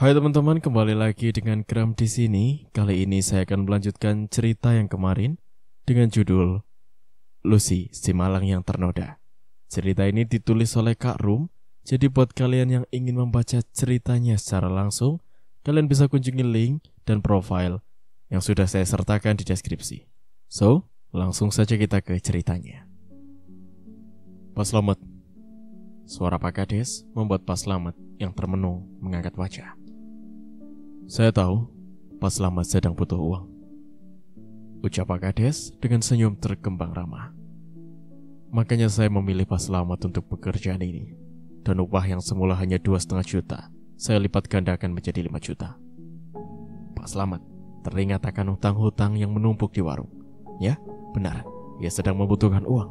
Hai teman-teman, kembali lagi dengan Gram di sini. Kali ini saya akan melanjutkan cerita yang kemarin dengan judul Lucy, si malang yang ternoda. Cerita ini ditulis oleh Kak Rum. Jadi buat kalian yang ingin membaca ceritanya secara langsung, kalian bisa kunjungi link dan profile yang sudah saya sertakan di deskripsi. So, langsung saja kita ke ceritanya. Pak Slamet. Suara Pak Kades membuat Pak Slamet yang termenung mengangkat wajah. Saya tahu Pak Slamet sedang butuh uang, ucap Pak Kades dengan senyum terkembang ramah. Makanya saya memilih Pak Slamet untuk pekerjaan ini. Dan upah yang semula hanya 2,5 juta, saya lipat gandakan menjadi 5 juta. Pak Slamet teringat akan hutang-hutang yang menumpuk di warung. Ya, benar, ia sedang membutuhkan uang.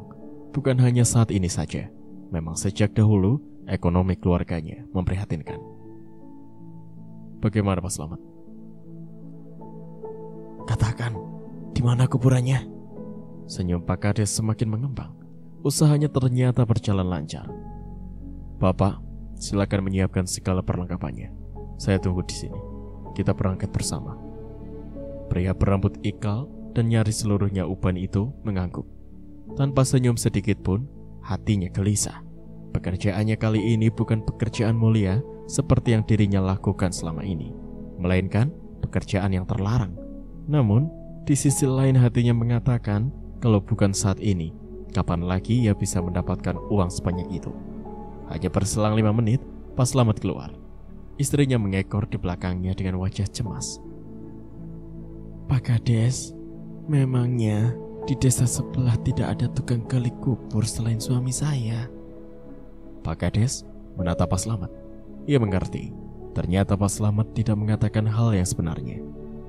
Bukan hanya saat ini saja, memang sejak dahulu ekonomi keluarganya memprihatinkan. Bagaimana Pak Slamet? Katakan, di mana kuburannya? Senyum Pak Kades semakin mengembang. Usahanya ternyata berjalan lancar. Bapak, silakan menyiapkan segala perlengkapannya. Saya tunggu di sini. Kita berangkat bersama. Pria berambut ikal dan nyaris seluruhnya uban itu mengangguk. Tanpa senyum sedikit pun, hatinya gelisah. Pekerjaannya kali ini bukan pekerjaan mulia seperti yang dirinya lakukan selama ini, melainkan pekerjaan yang terlarang. Namun, di sisi lain hatinya mengatakan kalau bukan saat ini, kapan lagi ia bisa mendapatkan uang sebanyak itu. Hanya berselang 5 menit, Pak Slamet keluar. Istrinya mengekor di belakangnya dengan wajah cemas. Pak Kades, memangnya di desa sebelah tidak ada tukang gali kubur selain suami saya? Pak Kades menatap Pak Slamet. Ia mengerti. Ternyata Pak Slamet tidak mengatakan hal yang sebenarnya.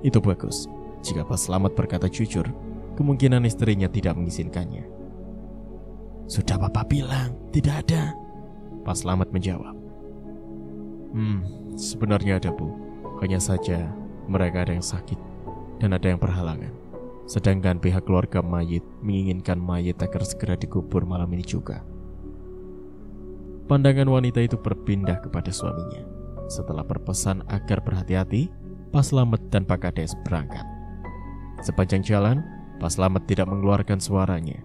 Itu bagus. Jika Pak Slamet berkata jujur, kemungkinan istrinya tidak mengizinkannya. Sudah Bapak bilang, tidak ada. Pak Slamet menjawab. Sebenarnya ada Bu. Hanya saja mereka ada yang sakit dan ada yang berhalangan. Sedangkan pihak keluarga mayit menginginkan mayit agar segera dikubur malam ini juga. Pandangan wanita itu berpindah kepada suaminya. Setelah berpesan agar berhati-hati, Pak Slamet dan Pak Kades berangkat. Sepanjang jalan, Pak Slamet tidak mengeluarkan suaranya,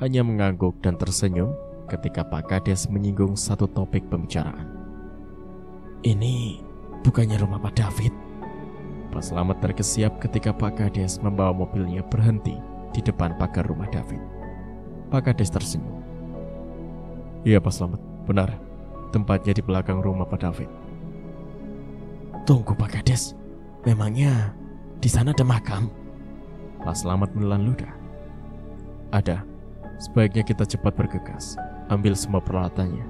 hanya mengangguk dan tersenyum ketika Pak Kades menyinggung satu topik pembicaraan. Ini bukannya rumah Pak David? Pak Slamet terkesiap ketika Pak Kades membawa mobilnya berhenti di depan pagar rumah David. Pak Kades tersenyum. Iya Pak Slamet, benar. Tempatnya di belakang rumah Pak David. Tunggu Pak Kades, memangnya di sana ada makam? Pak Slamet menelan ludah. Ada. Sebaiknya kita cepat bergegas. Ambil semua peralatannya.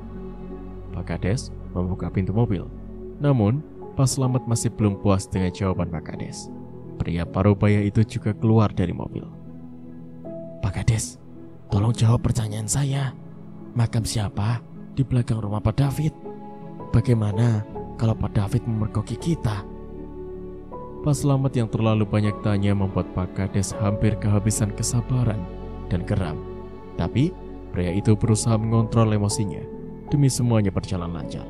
Pak Kades membuka pintu mobil. Namun, Pak Slamet masih belum puas dengan jawaban Pak Kades. Pria parubaya itu juga keluar dari mobil. Pak Kades, tolong jawab pertanyaan saya. Makam siapa di belakang rumah Pak David? Bagaimana kalau Pak David memergoki kita? Pak Slamet yang terlalu banyak tanya membuat Pak Kades hampir kehabisan kesabaran dan geram. Tapi, pria itu berusaha mengontrol emosinya demi semuanya berjalan lancar.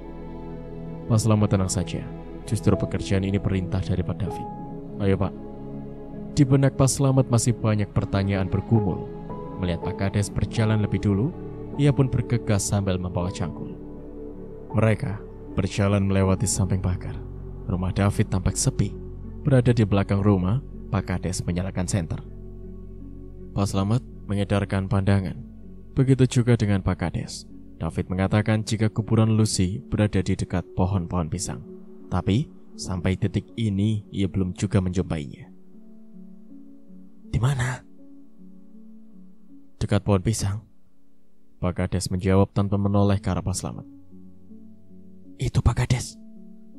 Pak Slamet tenang saja. Justru pekerjaan ini perintah dari Pak David. Ayo Pak. Di benak Pak Slamet masih banyak pertanyaan bergumul. Melihat Pak Kades berjalan lebih dulu, ia pun bergegas sambil membawa cangkul. Mereka berjalan melewati samping pagar. Rumah David tampak sepi. Berada di belakang rumah, Pak Kades menyalakan senter. Pak Slamet mengedarkan pandangan. Begitu juga dengan Pak Kades. David mengatakan jika kuburan Lucy berada di dekat pohon-pohon pisang. Tapi, sampai detik ini ia belum juga menjumpainya. Di mana? Dekat pohon pisang. Pak Kades menjawab tanpa menoleh ke arah Pak Slamet. Itu Pak Kades.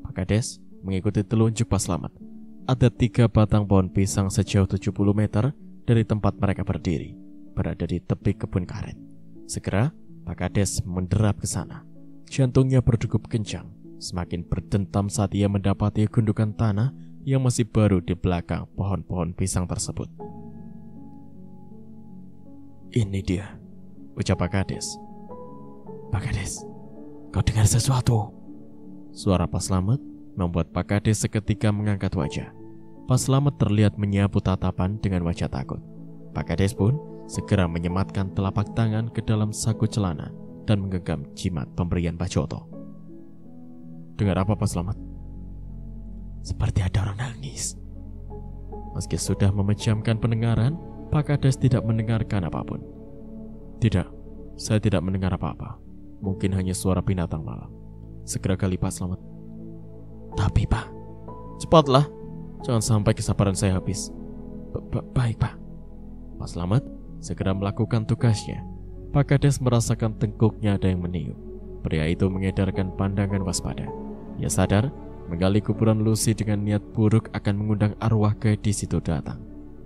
Pak Kades mengikuti telunjuk Pak Slamet. Ada 3 batang pohon pisang sejauh 70 meter dari tempat mereka berdiri, berada di tepi kebun karet. Segera, Pak Kades menderap ke sana. Jantungnya berdegup kencang, semakin berdentam saat ia mendapati gundukan tanah yang masih baru di belakang pohon-pohon pisang tersebut. Ini dia, ucap Pak Kades. Pak Kades, kau dengar sesuatu? Suara Pak Slamet membuat Pak Kades seketika mengangkat wajah. Pak Slamet terlihat menyapu tatapan dengan wajah takut. Pak Kades pun segera menyematkan telapak tangan ke dalam saku celana dan menggenggam jimat pemberian Pak Joto. "Dengar apa, Pak Slamet?" "Seperti ada orang nangis." Meski sudah memejamkan pendengaran, Pak Kades tidak mendengarkan apapun. "Tidak, saya tidak mendengar apa-apa. Mungkin hanya suara binatang malam." Segera gali, Pak Slamet. "Tapi, Pak..." "Cepatlah, jangan sampai kesabaran saya habis." Baik, Pak." Pak Slamet segera melakukan tugasnya. Pak Kades merasakan tengkuknya ada yang meniup. Pria itu mengedarkan pandangan waspada. Ia sadar menggali kuburan Lucy dengan niat buruk akan mengundang arwah gadis itu datang.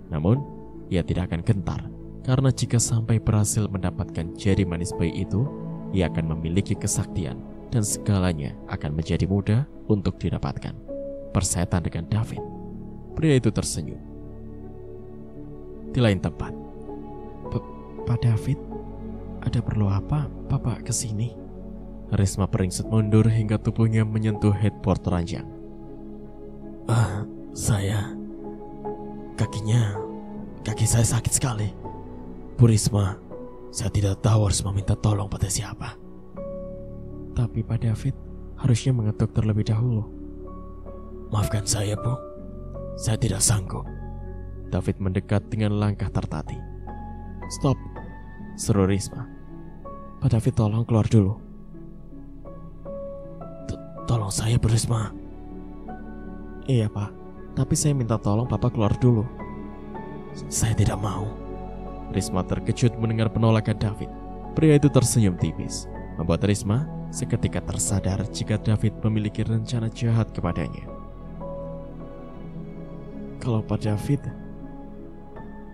Namun, ia tidak akan gentar, karena jika sampai berhasil mendapatkan jari manis bayi itu, ia akan memiliki kesaktian dan segalanya akan menjadi mudah untuk didapatkan. Persetan dengan David. Pria itu tersenyum. Di lain tempat, "Pak David, ada perlu apa Bapak kesini?" Risma beringsut mundur hingga tubuhnya menyentuh headboard ranjang. Kaki saya sakit sekali. Bu Risma, saya tidak tahu harus meminta tolong pada siapa." "Tapi Pak David harusnya mengetuk terlebih dahulu." "Maafkan saya, Bu. Saya tidak sanggup." David mendekat dengan langkah tertatih. "Stop," seru Risma. "Pak David tolong keluar dulu." "Tolong saya, Bu Risma." "Iya, Pak. Tapi saya minta tolong Bapak keluar dulu." "Saya tidak mau." Risma terkejut mendengar penolakan David. Pria itu tersenyum tipis, membuat Risma seketika tersadar jika David memiliki rencana jahat kepadanya. "Kalau Pak David..."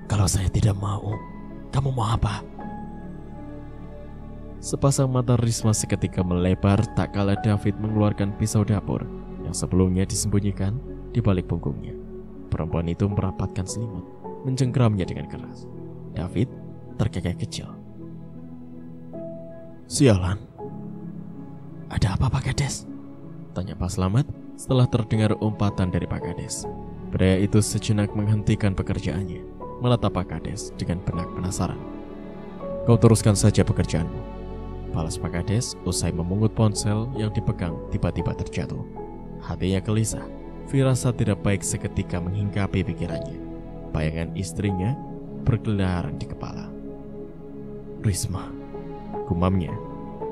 "Kalau saya tidak mau, kamu mau apa?" Sepasang mata Risma seketika melebar tak kala David mengeluarkan pisau dapur yang sebelumnya disembunyikan di balik punggungnya. Perempuan itu merapatkan selimut, mencengkeramnya dengan keras. David terkekeh kecil. "Sialan. Ada apa, Pak Kades?" tanya Pak Slamet setelah terdengar umpatan dari Pak Kades. Pria itu sejenak menghentikan pekerjaannya, menatap Pak Kades dengan benak penasaran. "Kau teruskan saja pekerjaanmu," balas Pak Kades usai memungut ponsel yang dipegang tiba-tiba terjatuh. Hatinya gelisah, firasat tidak baik seketika menghinggapi pikirannya. Bayangan istrinya berkeliaran di kepala. "Risma," gumamnya.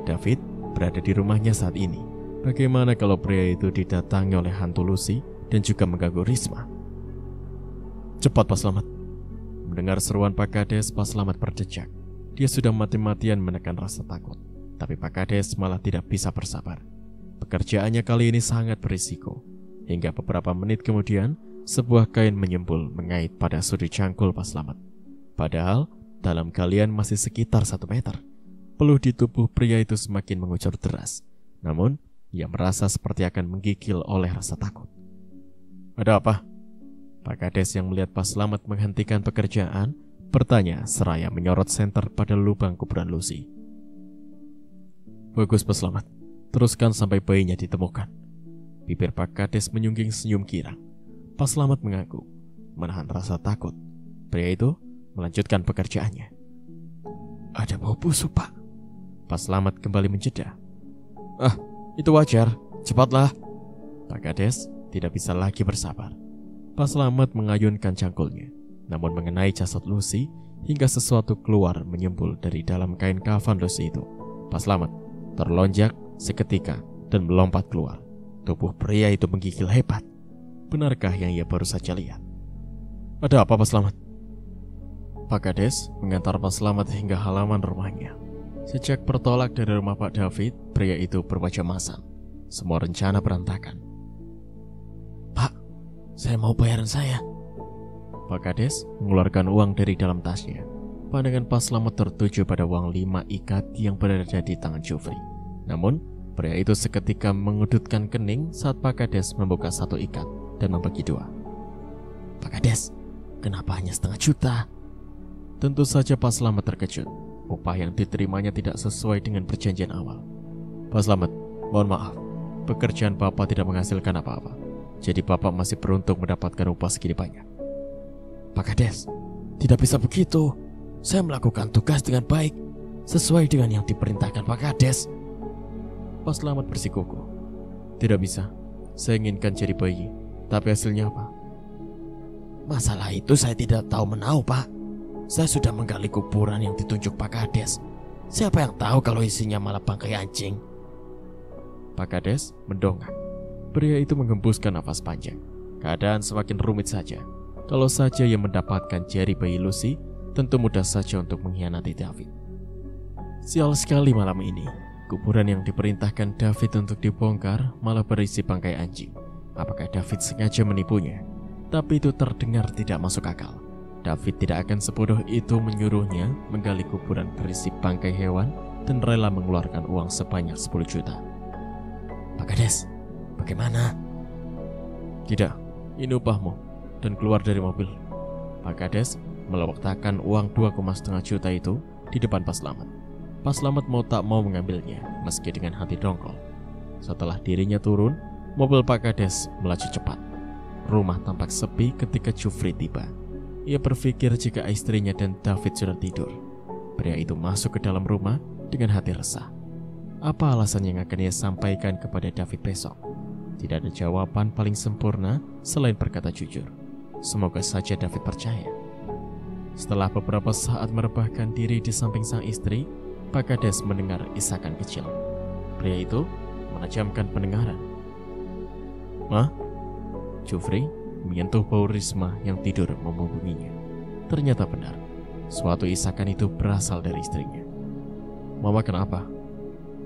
David berada di rumahnya saat ini. Bagaimana kalau pria itu didatangi oleh hantu Lucy dan juga mengganggu Risma? "Cepat, Pak Slamet." Mendengar seruan Pak Kades, Pak Slamet berdejak. Dia sudah mati-matian menekan rasa takut, tapi Pak Kades malah tidak bisa bersabar. Pekerjaannya kali ini sangat berisiko. Hingga beberapa menit kemudian, sebuah kain menyembul mengait pada sudut cangkul Pak Slamet. Padahal dalam galian masih sekitar 1 meter. Peluh di tubuh pria itu semakin mengucur deras. Namun, ia merasa seperti akan menggigil oleh rasa takut. "Ada apa?" Pak Kades yang melihat Pak Slamet menghentikan pekerjaan bertanya seraya menyorot senter pada lubang kuburan Lucy. "Bagus, Pak Slamet. Teruskan sampai bayinya ditemukan." Bibir Pak Kades menyungging senyum girang. Pak Slamet mengangguk, menahan rasa takut. Pria itu melanjutkan pekerjaannya. "Ada bau busuk, Pak." Pak Slamet kembali menjeda. "Ah, itu wajar. Cepatlah." Pak Kades tidak bisa lagi bersabar. Pak Slamet mengayunkan cangkulnya, namun mengenai jasad Lucy hingga sesuatu keluar menyembul dari dalam kain kafan Lucy itu. Pak Slamet terlonjak seketika dan melompat keluar. Tubuh pria itu menggigil hebat. Benarkah yang ia baru saja lihat? "Ada apa, Pak Slamet?" Pak Kades mengantar Pak Slamet hingga halaman rumahnya. Sejak bertolak dari rumah Pak David, pria itu berwajah masam. Semua rencana berantakan. "Pak, saya mau bayaran saya." Pak Kades mengeluarkan uang dari dalam tasnya. Pandangan Pak Slamet tertuju pada uang 5 ikat yang berada di tangan Jufri. Namun, pria itu seketika mengudutkan kening saat Pak Kades membuka 1 ikat dan membagi 2. "Pak Kades, kenapa hanya 0,5 juta?" Tentu saja Pak Slamet terkejut. Upah yang diterimanya tidak sesuai dengan perjanjian awal. "Pak Slamet, mohon maaf. Pekerjaan Bapak tidak menghasilkan apa-apa, jadi Bapak masih beruntung mendapatkan upah segini banyak. Pak Kades, tidak bisa begitu. Saya melakukan tugas dengan baik, sesuai dengan yang diperintahkan Pak Kades. Pak Slamet bersikukuh. Tidak bisa, saya inginkan jadi bayi. Tapi hasilnya apa? Masalah itu saya tidak tahu menahu, Pak. Saya sudah menggali kuburan yang ditunjuk Pak Kades. Siapa yang tahu kalau isinya malah bangkai anjing? Pak Kades mendongak. Pria itu menghembuskan nafas panjang. Keadaan semakin rumit saja. Kalau saja ia mendapatkan jari bayi Lucy, tentu mudah saja untuk mengkhianati David. Sial sekali malam ini. Kuburan yang diperintahkan David untuk dibongkar malah berisi bangkai anjing. Apakah David sengaja menipunya? Tapi itu terdengar tidak masuk akal. David tidak akan sebodoh itu menyuruhnya menggali kuburan berisi bangkai hewan dan rela mengeluarkan uang sebanyak 10 juta. Pak Kades, bagaimana? Tidak, ini upahmu. Dan keluar dari mobil. Pak Kades meletakkan uang 2,5 juta itu di depan Pak Slamet. Pak Slamet mau tak mau mengambilnya, meski dengan hati dongkol. Setelah dirinya turun, mobil Pak Kades melaju cepat. Rumah tampak sepi ketika Jufri tiba. Ia berpikir jika istrinya dan David sudah tidur. Pria itu masuk ke dalam rumah dengan hati resah. Apa alasan yang akan ia sampaikan kepada David besok? Tidak ada jawaban paling sempurna selain berkata jujur. Semoga saja David percaya. Setelah beberapa saat merebahkan diri di samping sang istri, Pak Kades mendengar isakan kecil. Pria itu menajamkan pendengaran. "Ma?" Jufri menyentuh bau Risma yang tidur memunggunginya. Ternyata benar, suatu isakan itu berasal dari istrinya. "Mama kenapa?"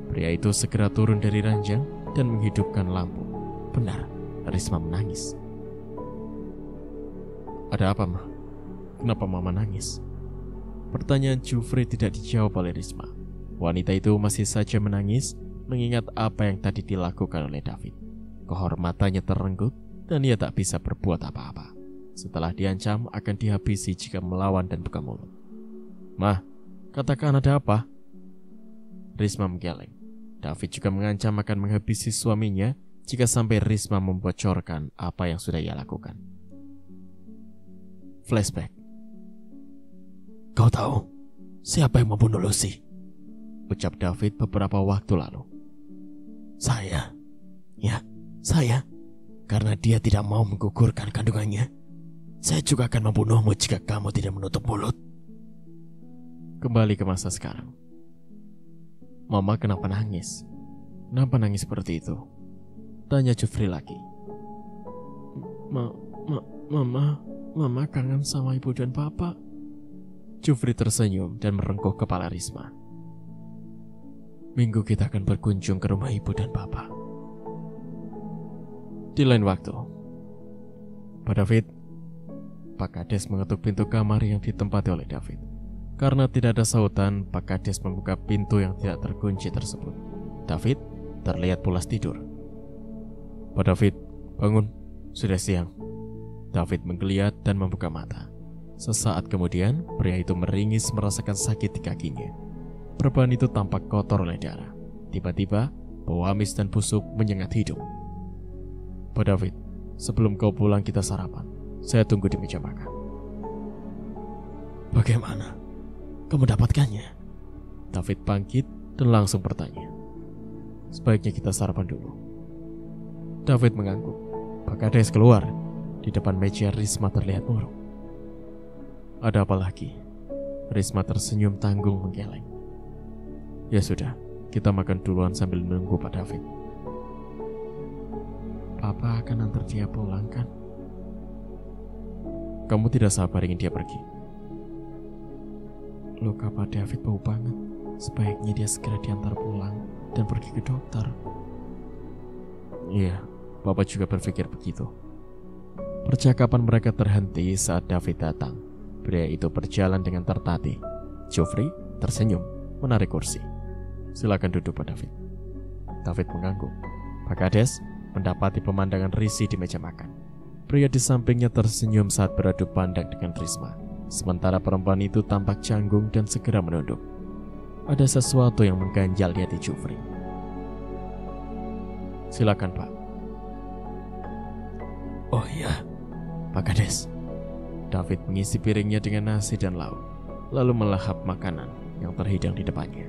Pria itu segera turun dari ranjang dan menghidupkan lampu. Benar, Risma menangis. "Ada apa, Ma? Kenapa Mama nangis?" Pertanyaan Jufri tidak dijawab oleh Risma. Wanita itu masih saja menangis mengingat apa yang tadi dilakukan oleh David. Kehormatannya terenggut dan ia tak bisa berbuat apa-apa. Setelah diancam akan dihabisi jika melawan dan buka mulut. "Ma, katakan ada apa?" Risma menggeleng. David juga mengancam akan menghabisi suaminya jika sampai Risma membocorkan apa yang sudah ia lakukan. Flashback. "Kau tahu siapa yang membunuh Lucy?" ucap David beberapa waktu lalu. Saya. Ya, saya. Karena dia tidak mau menggugurkan kandungannya. Saya juga akan membunuhmu jika kamu tidak menutup mulut." Kembali ke masa sekarang. "Mama kenapa nangis? Kenapa nangis seperti itu?" tanya Jufri lagi. Mama kangen sama ibu dan papa." Jufri tersenyum dan merengkuh kepala Risma. "Minggu kita akan berkunjung ke rumah ibu dan papa." Di lain waktu, Pak David. Pak Kades mengetuk pintu kamar yang ditempati oleh David. Karena tidak ada sautan, Pak Kades membuka pintu yang tidak terkunci tersebut. David terlihat pulas tidur. "Pak David, bangun, sudah siang." David menggeliat dan membuka mata. Sesaat kemudian, pria itu meringis merasakan sakit di kakinya. Perban itu tampak kotor oleh darah. Tiba-tiba, bau amis dan busuk menyengat hidung. "Pak David, sebelum kau pulang kita sarapan. Saya tunggu di meja makan." "Bagaimana? Kamu dapatkannya?" David bangkit dan langsung bertanya. "Sebaiknya kita sarapan dulu." David mengangguk. Pak Kades keluar. Di depan meja Risma terlihat murung. "Ada apa lagi?" Risma tersenyum tanggung menggeleng. "Ya sudah, kita makan duluan sambil menunggu Pak David." "Papa akan antar dia pulang kan?" "Kamu tidak sabar ingin dia pergi." "Luka Pak David bau banget. Sebaiknya dia segera diantar pulang dan pergi ke dokter." "Iya, Papa juga berpikir begitu." Percakapan mereka terhenti saat David datang. Pria itu berjalan dengan tertatih. Jufri tersenyum, menarik kursi. "Silakan duduk, Pak David." David mengangguk. Pak Kades mendapati pemandangan risih di meja makan. Pria di sampingnya tersenyum saat beradu pandang dengan Risma. Sementara perempuan itu tampak canggung dan segera menunduk. Ada sesuatu yang mengganjal di hati Jufri. Silakan, Pak. Oh iya, Pak Kades. David mengisi piringnya dengan nasi dan lauk, lalu melahap makanan yang terhidang di depannya.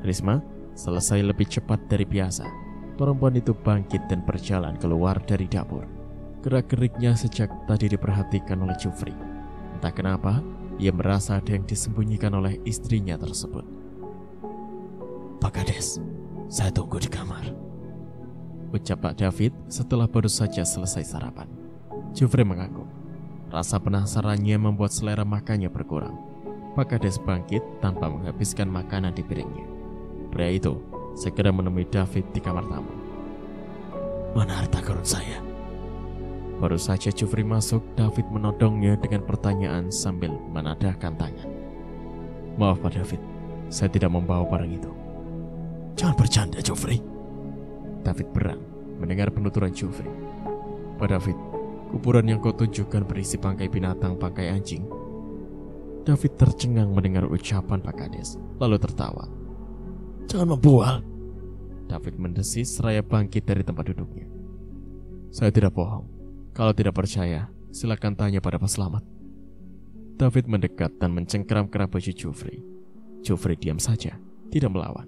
Risma selesai lebih cepat dari biasa. Perempuan itu bangkit dan berjalan keluar dari dapur. Gerak-geriknya sejak tadi diperhatikan oleh Jufri. Entah kenapa, ia merasa ada yang disembunyikan oleh istrinya tersebut. Pak Kades, saya tunggu di kamar, ucap Pak David setelah baru saja selesai sarapan. Jufri mengangguk. Rasa penasarannya membuat selera makannya berkurang. Pak Kades bangkit tanpa menghabiskan makanan di piringnya. Pria itu segera menemui David di kamar tamu. Mana harta karun saya? Baru saja Jufri masuk, David menodongnya dengan pertanyaan sambil menadahkan tangan. Maaf Pak David, saya tidak membawa barang itu. Jangan bercanda, Jufri. David berang mendengar penuturan Jufri. Pak David, kuburan yang kau tunjukkan berisi bangkai binatang, bangkai anjing. David tercengang mendengar ucapan Pak Kades, lalu tertawa. Jangan membual. David mendesis seraya bangkit dari tempat duduknya. Saya tidak bohong. Kalau tidak percaya, silakan tanya pada Pak Slamet. David mendekat dan mencengkeram-keram baju Jufri. Jufri diam saja, tidak melawan.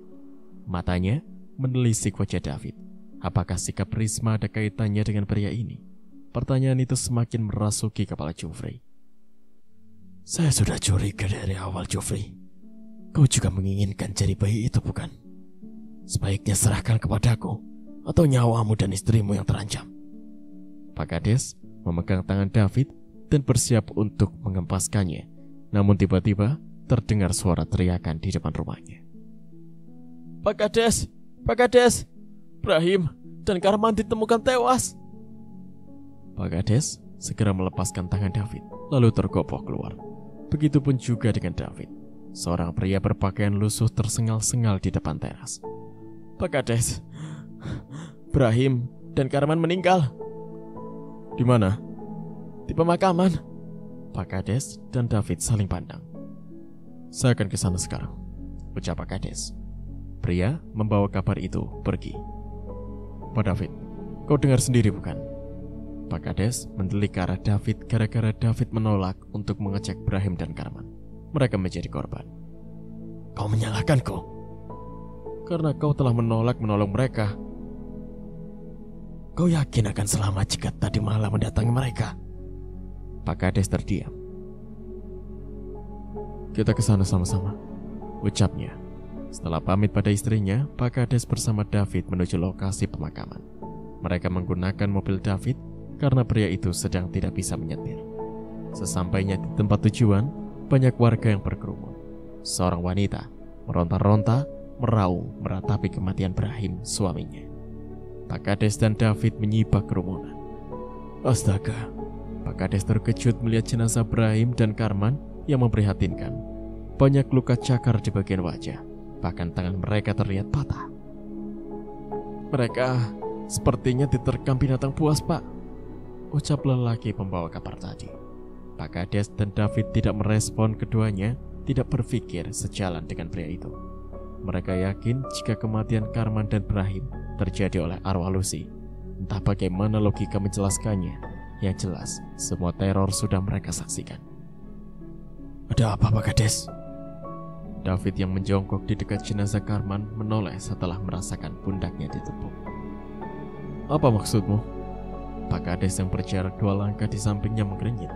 Matanya menelisik wajah David. Apakah sikap Risma ada kaitannya dengan pria ini? Pertanyaan itu semakin merasuki kepala Jufri. Saya sudah curiga dari awal, Jufri. Kau juga menginginkan jari bayi itu, bukan? Sebaiknya serahkan kepadaku, atau nyawamu dan istrimu yang terancam. Pak Kades memegang tangan David dan bersiap untuk mengempaskannya. Namun tiba-tiba terdengar suara teriakan di depan rumahnya. Pak Kades! Pak Kades! Brahim dan Karman ditemukan tewas. Pak Kades segera melepaskan tangan David, lalu tergopoh keluar. Begitupun juga dengan David. Seorang pria berpakaian lusuh tersengal-sengal di depan teras. Pak Kades, Brahim dan Karman meninggal. Di mana? Di pemakaman. Pak Kades dan David saling pandang. Saya akan ke sana sekarang, ucap Pak Kades. Pria membawa kabar itu pergi. Pak David, kau dengar sendiri bukan? Pak Kades mendelik ke arah David gara-gara David menolak untuk mengecek Brahim dan Karman. Mereka menjadi korban. Kau menyalahkanku? Karena kau telah menolak menolong mereka. Kau yakin akan selamat jika tadi malam mendatangi mereka? Pak Kades terdiam. Kita ke sana sama-sama, ucapnya. Setelah pamit pada istrinya, Pak Kades bersama David menuju lokasi pemakaman. Mereka menggunakan mobil David karena pria itu sedang tidak bisa menyetir. Sesampainya di tempat tujuan, banyak warga yang berkerumun. Seorang wanita meronta-ronta, meraung meratapi kematian Brahim, suaminya. Pak Kades dan David menyibak kerumunan. Astaga, Pak Kades terkejut melihat jenazah Brahim dan Karman yang memprihatinkan. Banyak luka cakar di bagian wajah, bahkan tangan mereka terlihat patah. Mereka sepertinya diterkam binatang buas, Pak, ucap lelaki pembawa kabar tadi. Pak Kades dan David tidak merespon keduanya, tidak berpikir sejalan dengan pria itu. Mereka yakin jika kematian Karman dan Brahim terjadi oleh arwah Lucy. Entah bagaimana logika menjelaskannya, yang jelas semua teror sudah mereka saksikan. Ada apa, Pak Kades? David yang menjongkok di dekat jenazah Karman menoleh setelah merasakan pundaknya ditepuk. Apa maksudmu? Pak Kades yang berjarak 2 langkah di sampingnya menggerenyit.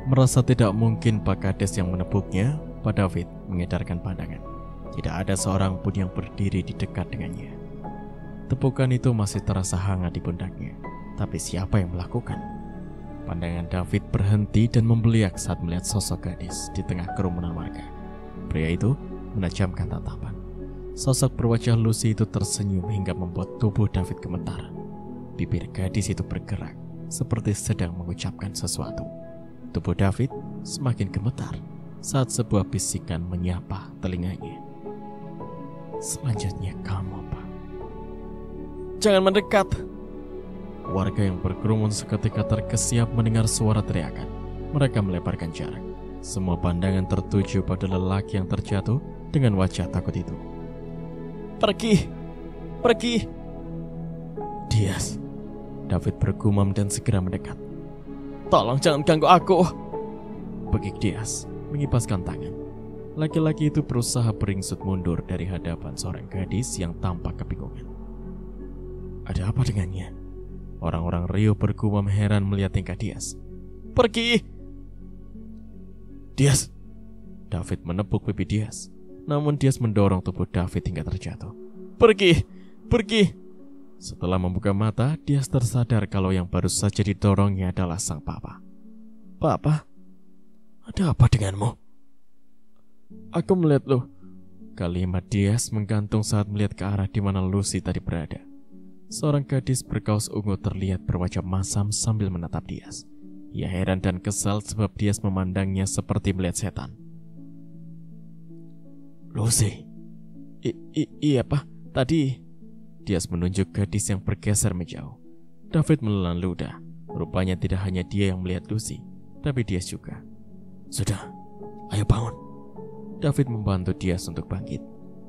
Merasa tidak mungkin Pak Kades yang menepuknya, Pak David mengedarkan pandangan. Tidak ada seorang pun yang berdiri di dekat dengannya. Tepukan itu masih terasa hangat di pundaknya, tapi siapa yang melakukan? Pandangan David berhenti dan membeliak saat melihat sosok gadis di tengah kerumunan warga. Pria itu menajamkan tatapan. Sosok berwajah Lucy itu tersenyum hingga membuat tubuh David gemetar. Bibir gadis itu bergerak seperti sedang mengucapkan sesuatu. Tubuh David semakin gemetar saat sebuah bisikan menyapa telinganya. Selanjutnya kamu, Pak. Jangan mendekat. Warga yang berkerumun seketika terkesiap mendengar suara teriakan. Mereka melebarkan jarak. Semua pandangan tertuju pada lelaki yang terjatuh dengan wajah takut itu. Pergi! Pergi! Dias, David bergumam dan segera mendekat. tolong jangan ganggu aku. Begik Dias mengipaskan tangan. Laki-laki itu berusaha beringsut mundur dari hadapan seorang gadis yang tampak kebingungan. Ada apa dengannya? Orang-orang Rio bergumam heran melihat tingkah Dias. Pergi. Dias! David menepuk pipi Dias. Namun Dias mendorong tubuh David hingga terjatuh. Pergi. Pergi. Setelah membuka mata, Dias tersadar kalau yang baru saja didorongnya adalah sang papa. Papa, ada apa denganmu? Aku melihat lo. Kalimat Dias menggantung saat melihat ke arah di mana Lucy tadi berada. Seorang gadis berkaus ungu terlihat berwajah masam sambil menatap Dias. Ia heran dan kesal sebab Dias memandangnya seperti melihat setan. Lucy. Iya pak, tadi. Dias menunjuk gadis yang bergeser menjauh. David menelan ludah. Rupanya tidak hanya dia yang melihat Lucy, tapi Dias juga. Sudah, ayo bangun. David membantu Dias untuk bangkit.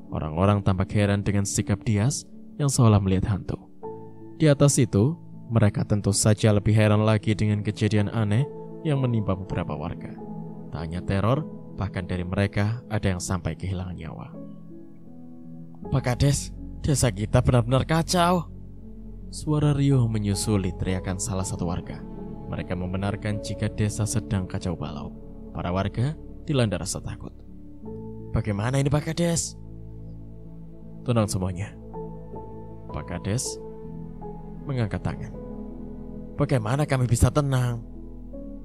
Orang-orang tampak heran dengan sikap Dias yang seolah melihat hantu. Di atas itu, mereka tentu saja lebih heran lagi dengan kejadian aneh yang menimpa beberapa warga. Tak hanya teror, bahkan dari mereka ada yang sampai kehilangan nyawa. Pak Kades, desa kita benar-benar kacau. Suara Rio menyusuli teriakan salah satu warga. Mereka membenarkan jika desa sedang kacau balau. Para warga dilanda rasa takut. Bagaimana ini Pak Kades? Tenang semuanya. Pak Kades mengangkat tangan. Bagaimana kami bisa tenang?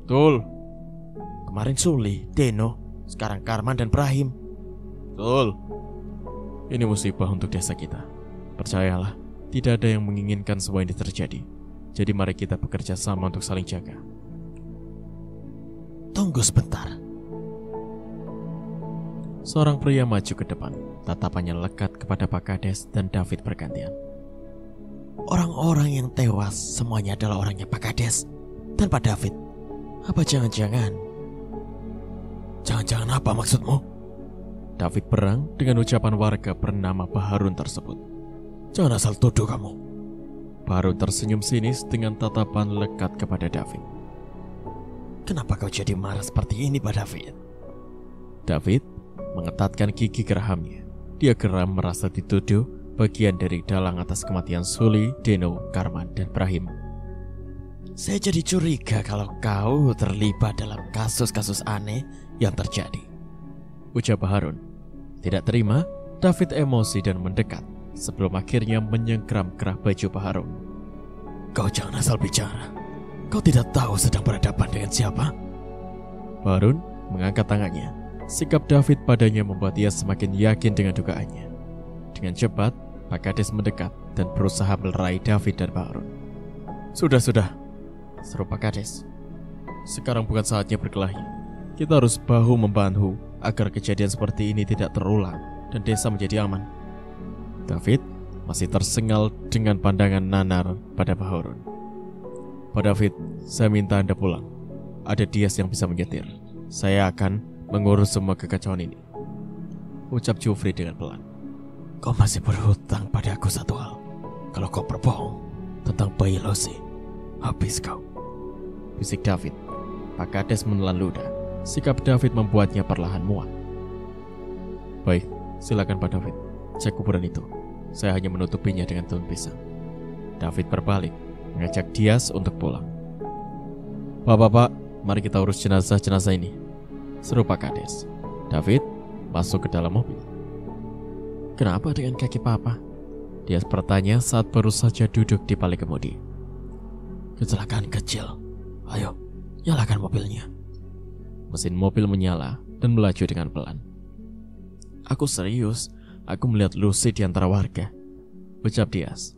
Betul. Kemarin Suli, Deno, sekarang Karman dan Brahim. Betul. Ini musibah untuk desa kita. Percayalah, tidak ada yang menginginkan semua ini terjadi. Jadi mari kita bekerja sama untuk saling jaga. Tunggu sebentar. Seorang pria maju ke depan. Tatapannya lekat kepada Pak Kades dan David bergantian. Orang-orang yang tewas semuanya adalah orangnya Pak Kades dan Pak David. Apa jangan-jangan apa maksudmu? David berang dengan ucapan warga bernama Baharun tersebut. Jangan asal tuduh kamu. Baharun tersenyum sinis dengan tatapan lekat kepada David. Kenapa kau jadi marah seperti ini Pak David? David mengetatkan gigi gerahamnya. Dia geram merasa dituduh bagian dari dalang atas kematian Suli, Deno, Karman, dan Brahim. Saya jadi curiga kalau kau terlibat dalam kasus-kasus aneh yang terjadi, ujar Baharun. Tidak terima, David emosi dan mendekat sebelum akhirnya menyengkram kerah baju Baharun. Kau jangan asal bicara. Kau tidak tahu sedang berhadapan dengan siapa? Baharun mengangkat tangannya. Sikap David padanya membuat ia semakin yakin dengan dugaannya. Dengan cepat, Pak Kades mendekat dan berusaha melerai David dan Baharun. Sudah, seru Pak Kades. Sekarang bukan saatnya berkelahi. Kita harus bahu-membahu agar kejadian seperti ini tidak terulang dan desa menjadi aman. David masih tersengal dengan pandangan nanar pada Baharun. Pak David, saya minta Anda pulang. Ada Dias yang bisa menyetir. Saya akan mengurus semua kekacauan ini, ucap Jufri dengan pelan. Kau masih berhutang pada aku satu hal. Kalau kau berbohong tentang bayi Lucy, habis kau, bisik David. Pak Kades menelan ludah. Sikap David membuatnya perlahan muak. Baik, silakan Pak David. Cek kuburan itu. Saya hanya menutupinya dengan daun pisang. David berbalik, mengajak Dias untuk pulang. Bapak, mari kita urus jenazah-jenazah ini, seru Pak Kades. David masuk ke dalam mobil. Kenapa dengan kaki papa? Dias bertanya saat baru saja duduk di balik kemudi. Kecelakaan kecil. Ayo, nyalakan mobilnya. Mesin mobil menyala dan melaju dengan pelan. Aku serius, aku melihat Lucy di antara warga, ucap Dias.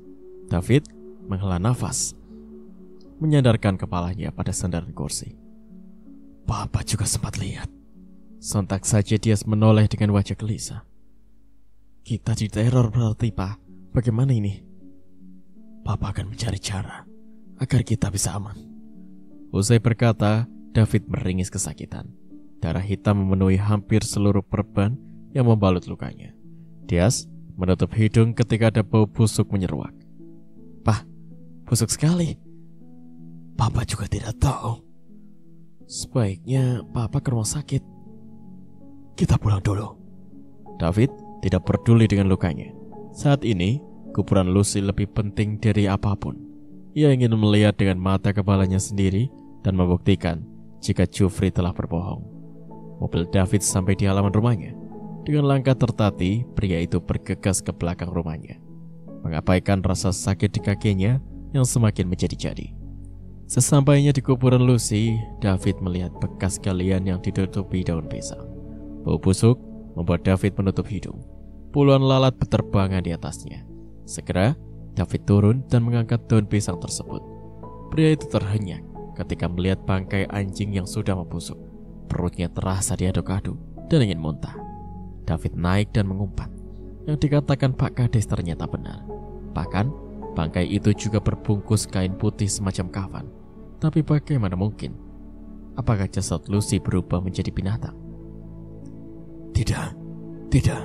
David menghela nafas, menyandarkan kepalanya pada sandaran kursi. Papa juga sempat lihat. Sontak saja Dias menoleh dengan wajah gelisah. Kita diteror berarti, Pak. Bagaimana ini? Papa akan mencari cara agar kita bisa aman. Usai berkata, David meringis kesakitan. Darah hitam memenuhi hampir seluruh perban yang membalut lukanya. Dias menutup hidung ketika ada bau busuk menyeruak. Pak, busuk sekali. Papa juga tidak tahu. Sebaiknya Papa ke rumah sakit. Kita pulang dulu. David tidak peduli dengan lukanya. Saat ini, kuburan Lucy lebih penting dari apapun. Ia ingin melihat dengan mata kepalanya sendiri dan membuktikan jika Geoffrey telah berbohong. Mobil David sampai di halaman rumahnya. Dengan langkah tertati, pria itu bergegas ke belakang rumahnya, mengabaikan rasa sakit di kakinya yang semakin menjadi-jadi. Sesampainya di kuburan Lucy, David melihat bekas galian yang ditutupi daun pisang. Bau busuk membuat David menutup hidung. Puluhan lalat berterbangan di atasnya. Segera, David turun dan mengangkat daun pisang tersebut. Pria itu terhenyak ketika melihat bangkai anjing yang sudah membusuk. Perutnya terasa diaduk-aduk dan ingin muntah. David naik dan mengumpat. Yang dikatakan Pak Kades ternyata benar. Bahkan, bangkai itu juga berbungkus kain putih semacam kafan. Tapi bagaimana mungkin? Apakah jasad Lucy berubah menjadi binatang? Tidak.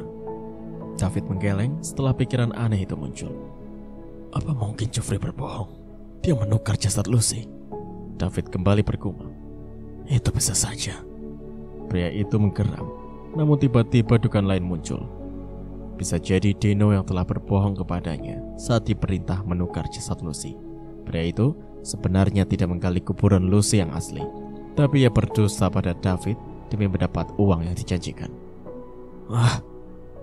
David menggeleng setelah pikiran aneh itu muncul. Apa mungkin Geoffrey berbohong? Dia menukar jasad Lucy. David kembali bergumam. Itu bisa saja. Pria itu menggeram. Namun tiba-tiba dugaan lain muncul. Bisa jadi Dino yang telah berbohong kepadanya saat diperintah menukar jasad Lucy. Pria itu sebenarnya tidak menggali kuburan Lucy yang asli, tapi ia berdosa pada David demi mendapat uang yang dijanjikan.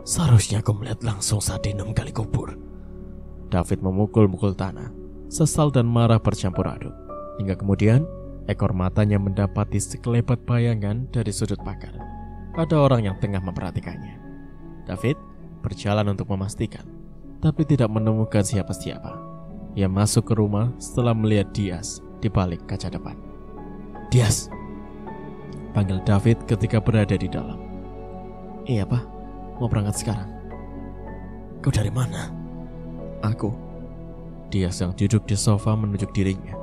Seharusnya aku melihat langsung saat Dino menggali kubur. David memukul-mukul tanah, sesal dan marah bercampur aduk. Hingga kemudian, ekor matanya mendapati sekelebat bayangan dari sudut pagar. Ada orang yang tengah memperhatikannya. David berjalan untuk memastikan, tapi tidak menemukan siapa-siapa. Ia masuk ke rumah setelah melihat Dias di balik kaca depan. Dias, panggil David ketika berada di dalam. Iya Pak, mau berangkat sekarang. Kau dari mana? Aku. Dias yang duduk di sofa menunjuk dirinya.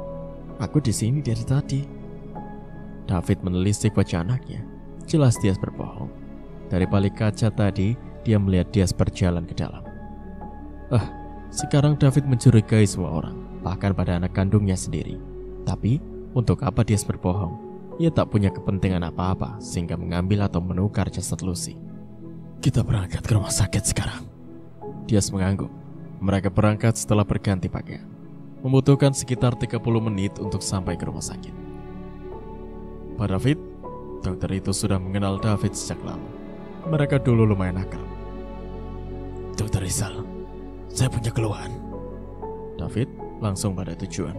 Aku di sini dari tadi. David menelisik wajah anaknya. Jelas Dias berbohong. Dari balik kaca tadi, dia melihat Dias berjalan ke dalam. Sekarang David mencurigai semua orang, bahkan pada anak kandungnya sendiri. Tapi, untuk apa Dias berbohong? Ia tak punya kepentingan apa-apa sehingga mengambil atau menukar jasad Lucy. Kita berangkat ke rumah sakit sekarang. Dias mengangguk. Mereka berangkat setelah berganti pakaian. Membutuhkan sekitar 30 menit untuk sampai ke rumah sakit. Pak David, dokter itu sudah mengenal David sejak lama. Mereka dulu lumayan akrab. Dokter Rizal, saya punya keluhan. David langsung pada tujuan.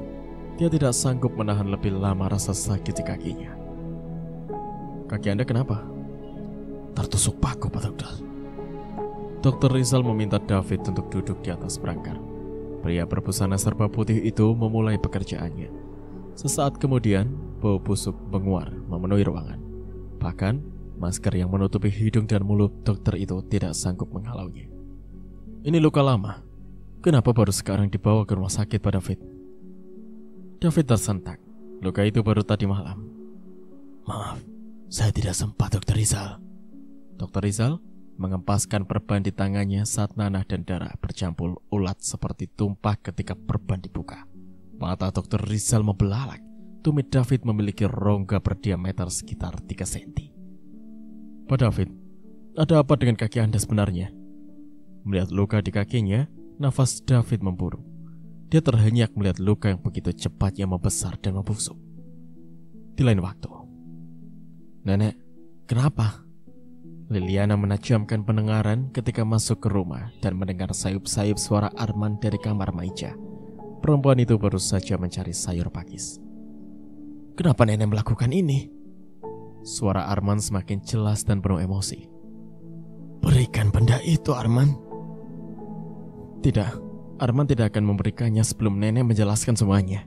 Dia tidak sanggup menahan lebih lama rasa sakit di kakinya. Kaki Anda kenapa? Tertusuk paku, Pak Dokter. Dokter Rizal meminta David untuk duduk di atas perangkar. Pria berbusana serba putih itu memulai pekerjaannya. Sesaat kemudian, bau busuk menguar memenuhi ruangan. Bahkan, masker yang menutupi hidung dan mulut dokter itu tidak sanggup menghalaunya. Ini luka lama. Kenapa baru sekarang dibawa ke rumah sakit, Pak David? David tersentak. Luka itu baru tadi malam. Maaf, saya tidak sempat, Dokter Rizal. Dokter Rizal mengempaskan perban di tangannya saat nanah dan darah bercampur ulat seperti tumpah ketika perban dibuka. Mata Dokter Rizal membelalak. Tumit David memiliki rongga berdiameter sekitar 3 cm. Pak David, ada apa dengan kaki Anda sebenarnya? Melihat luka di kakinya, nafas David memburu. Dia terhenyak melihat luka yang begitu cepatnya membesar dan membusuk. Di lain waktu, Nenek, kenapa? Liliana menajamkan pendengaran ketika masuk ke rumah dan mendengar sayup-sayup suara Arman dari kamar Maija. Perempuan itu baru saja mencari sayur pakis. Kenapa nenek melakukan ini? Suara Arman semakin jelas dan penuh emosi. Berikan benda itu, Arman. Tidak, Arman tidak akan memberikannya sebelum nenek menjelaskan semuanya.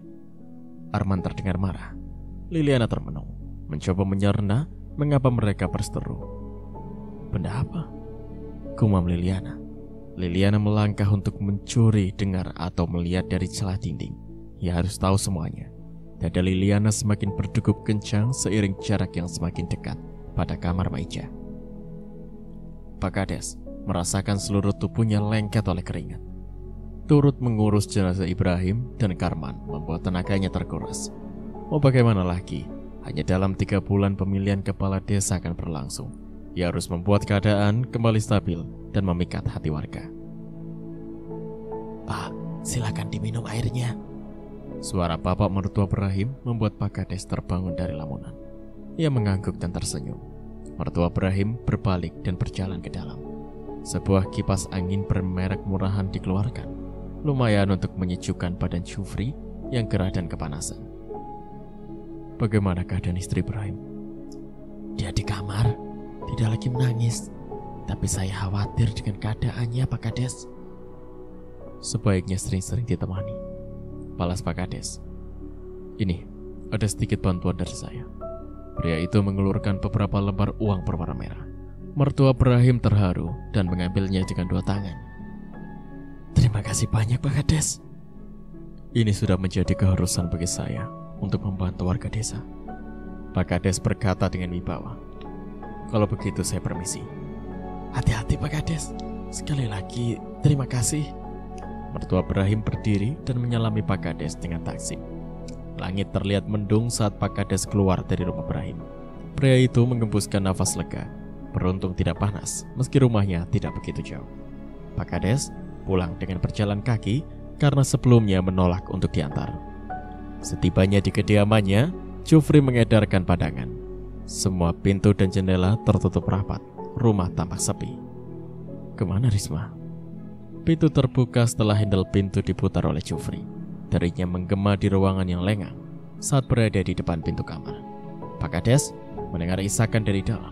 Arman terdengar marah. Liliana termenung, mencoba menyerna mengapa mereka berseteru. Benda apa? Gumam Liliana. Liliana melangkah untuk mencuri, dengar, atau melihat dari celah dinding. Ia harus tahu semuanya. Dada Liliana semakin berdegup kencang seiring jarak yang semakin dekat pada kamar Maija. Pak Kades merasakan seluruh tubuhnya lengket oleh keringat. turut mengurus jenazah Ibrahim dan Karman membuat tenaganya terkuras. Mau bagaimana lagi, hanya dalam 3 bulan pemilihan kepala desa akan berlangsung. Ia harus membuat keadaan kembali stabil dan memikat hati warga. Pak, silakan diminum airnya. Suara bapak mertua Ibrahim membuat Pak Kades terbangun dari lamunan. Ia mengangguk dan tersenyum. Mertua Ibrahim berbalik dan berjalan ke dalam. Sebuah kipas angin bermerek murahan dikeluarkan, lumayan untuk menyejukkan badan Jufri yang gerah dan kepanasan. Bagaimana keadaan istri Ibrahim? Dia di kamar, tidak lagi menangis. Tapi saya khawatir dengan keadaannya, Pak Kades. Sebaiknya sering-sering ditemani, balas Pak Kades. Ini, ada sedikit bantuan dari saya. Pria itu mengelurkan beberapa lembar uang berwarna merah. Mertua Ibrahim terharu dan mengambilnya dengan 2 tangan. Terima kasih banyak, Pak Kades. Ini sudah menjadi keharusan bagi saya untuk membantu warga desa. Pak Kades berkata dengan wibawa. Kalau begitu saya permisi. Hati-hati, Pak Kades. Sekali lagi, terima kasih. Mertua Ibrahim berdiri dan menyalami Pak Kades dengan takzim. Langit terlihat mendung saat Pak Kades keluar dari rumah Ibrahim. Pria itu menggembuskan nafas lega. Beruntung tidak panas, meski rumahnya tidak begitu jauh. Pak Kades pulang dengan berjalan kaki karena sebelumnya menolak untuk diantar. Setibanya di kediamannya, Jufri mengedarkan pandangan. Semua pintu dan jendela tertutup rapat. Rumah tampak sepi. Kemana Risma? Pintu terbuka setelah handle pintu diputar oleh Jufri. Darinya menggema di ruangan yang lengang saat berada di depan pintu kamar. Pak Kades mendengar isakan dari dalam.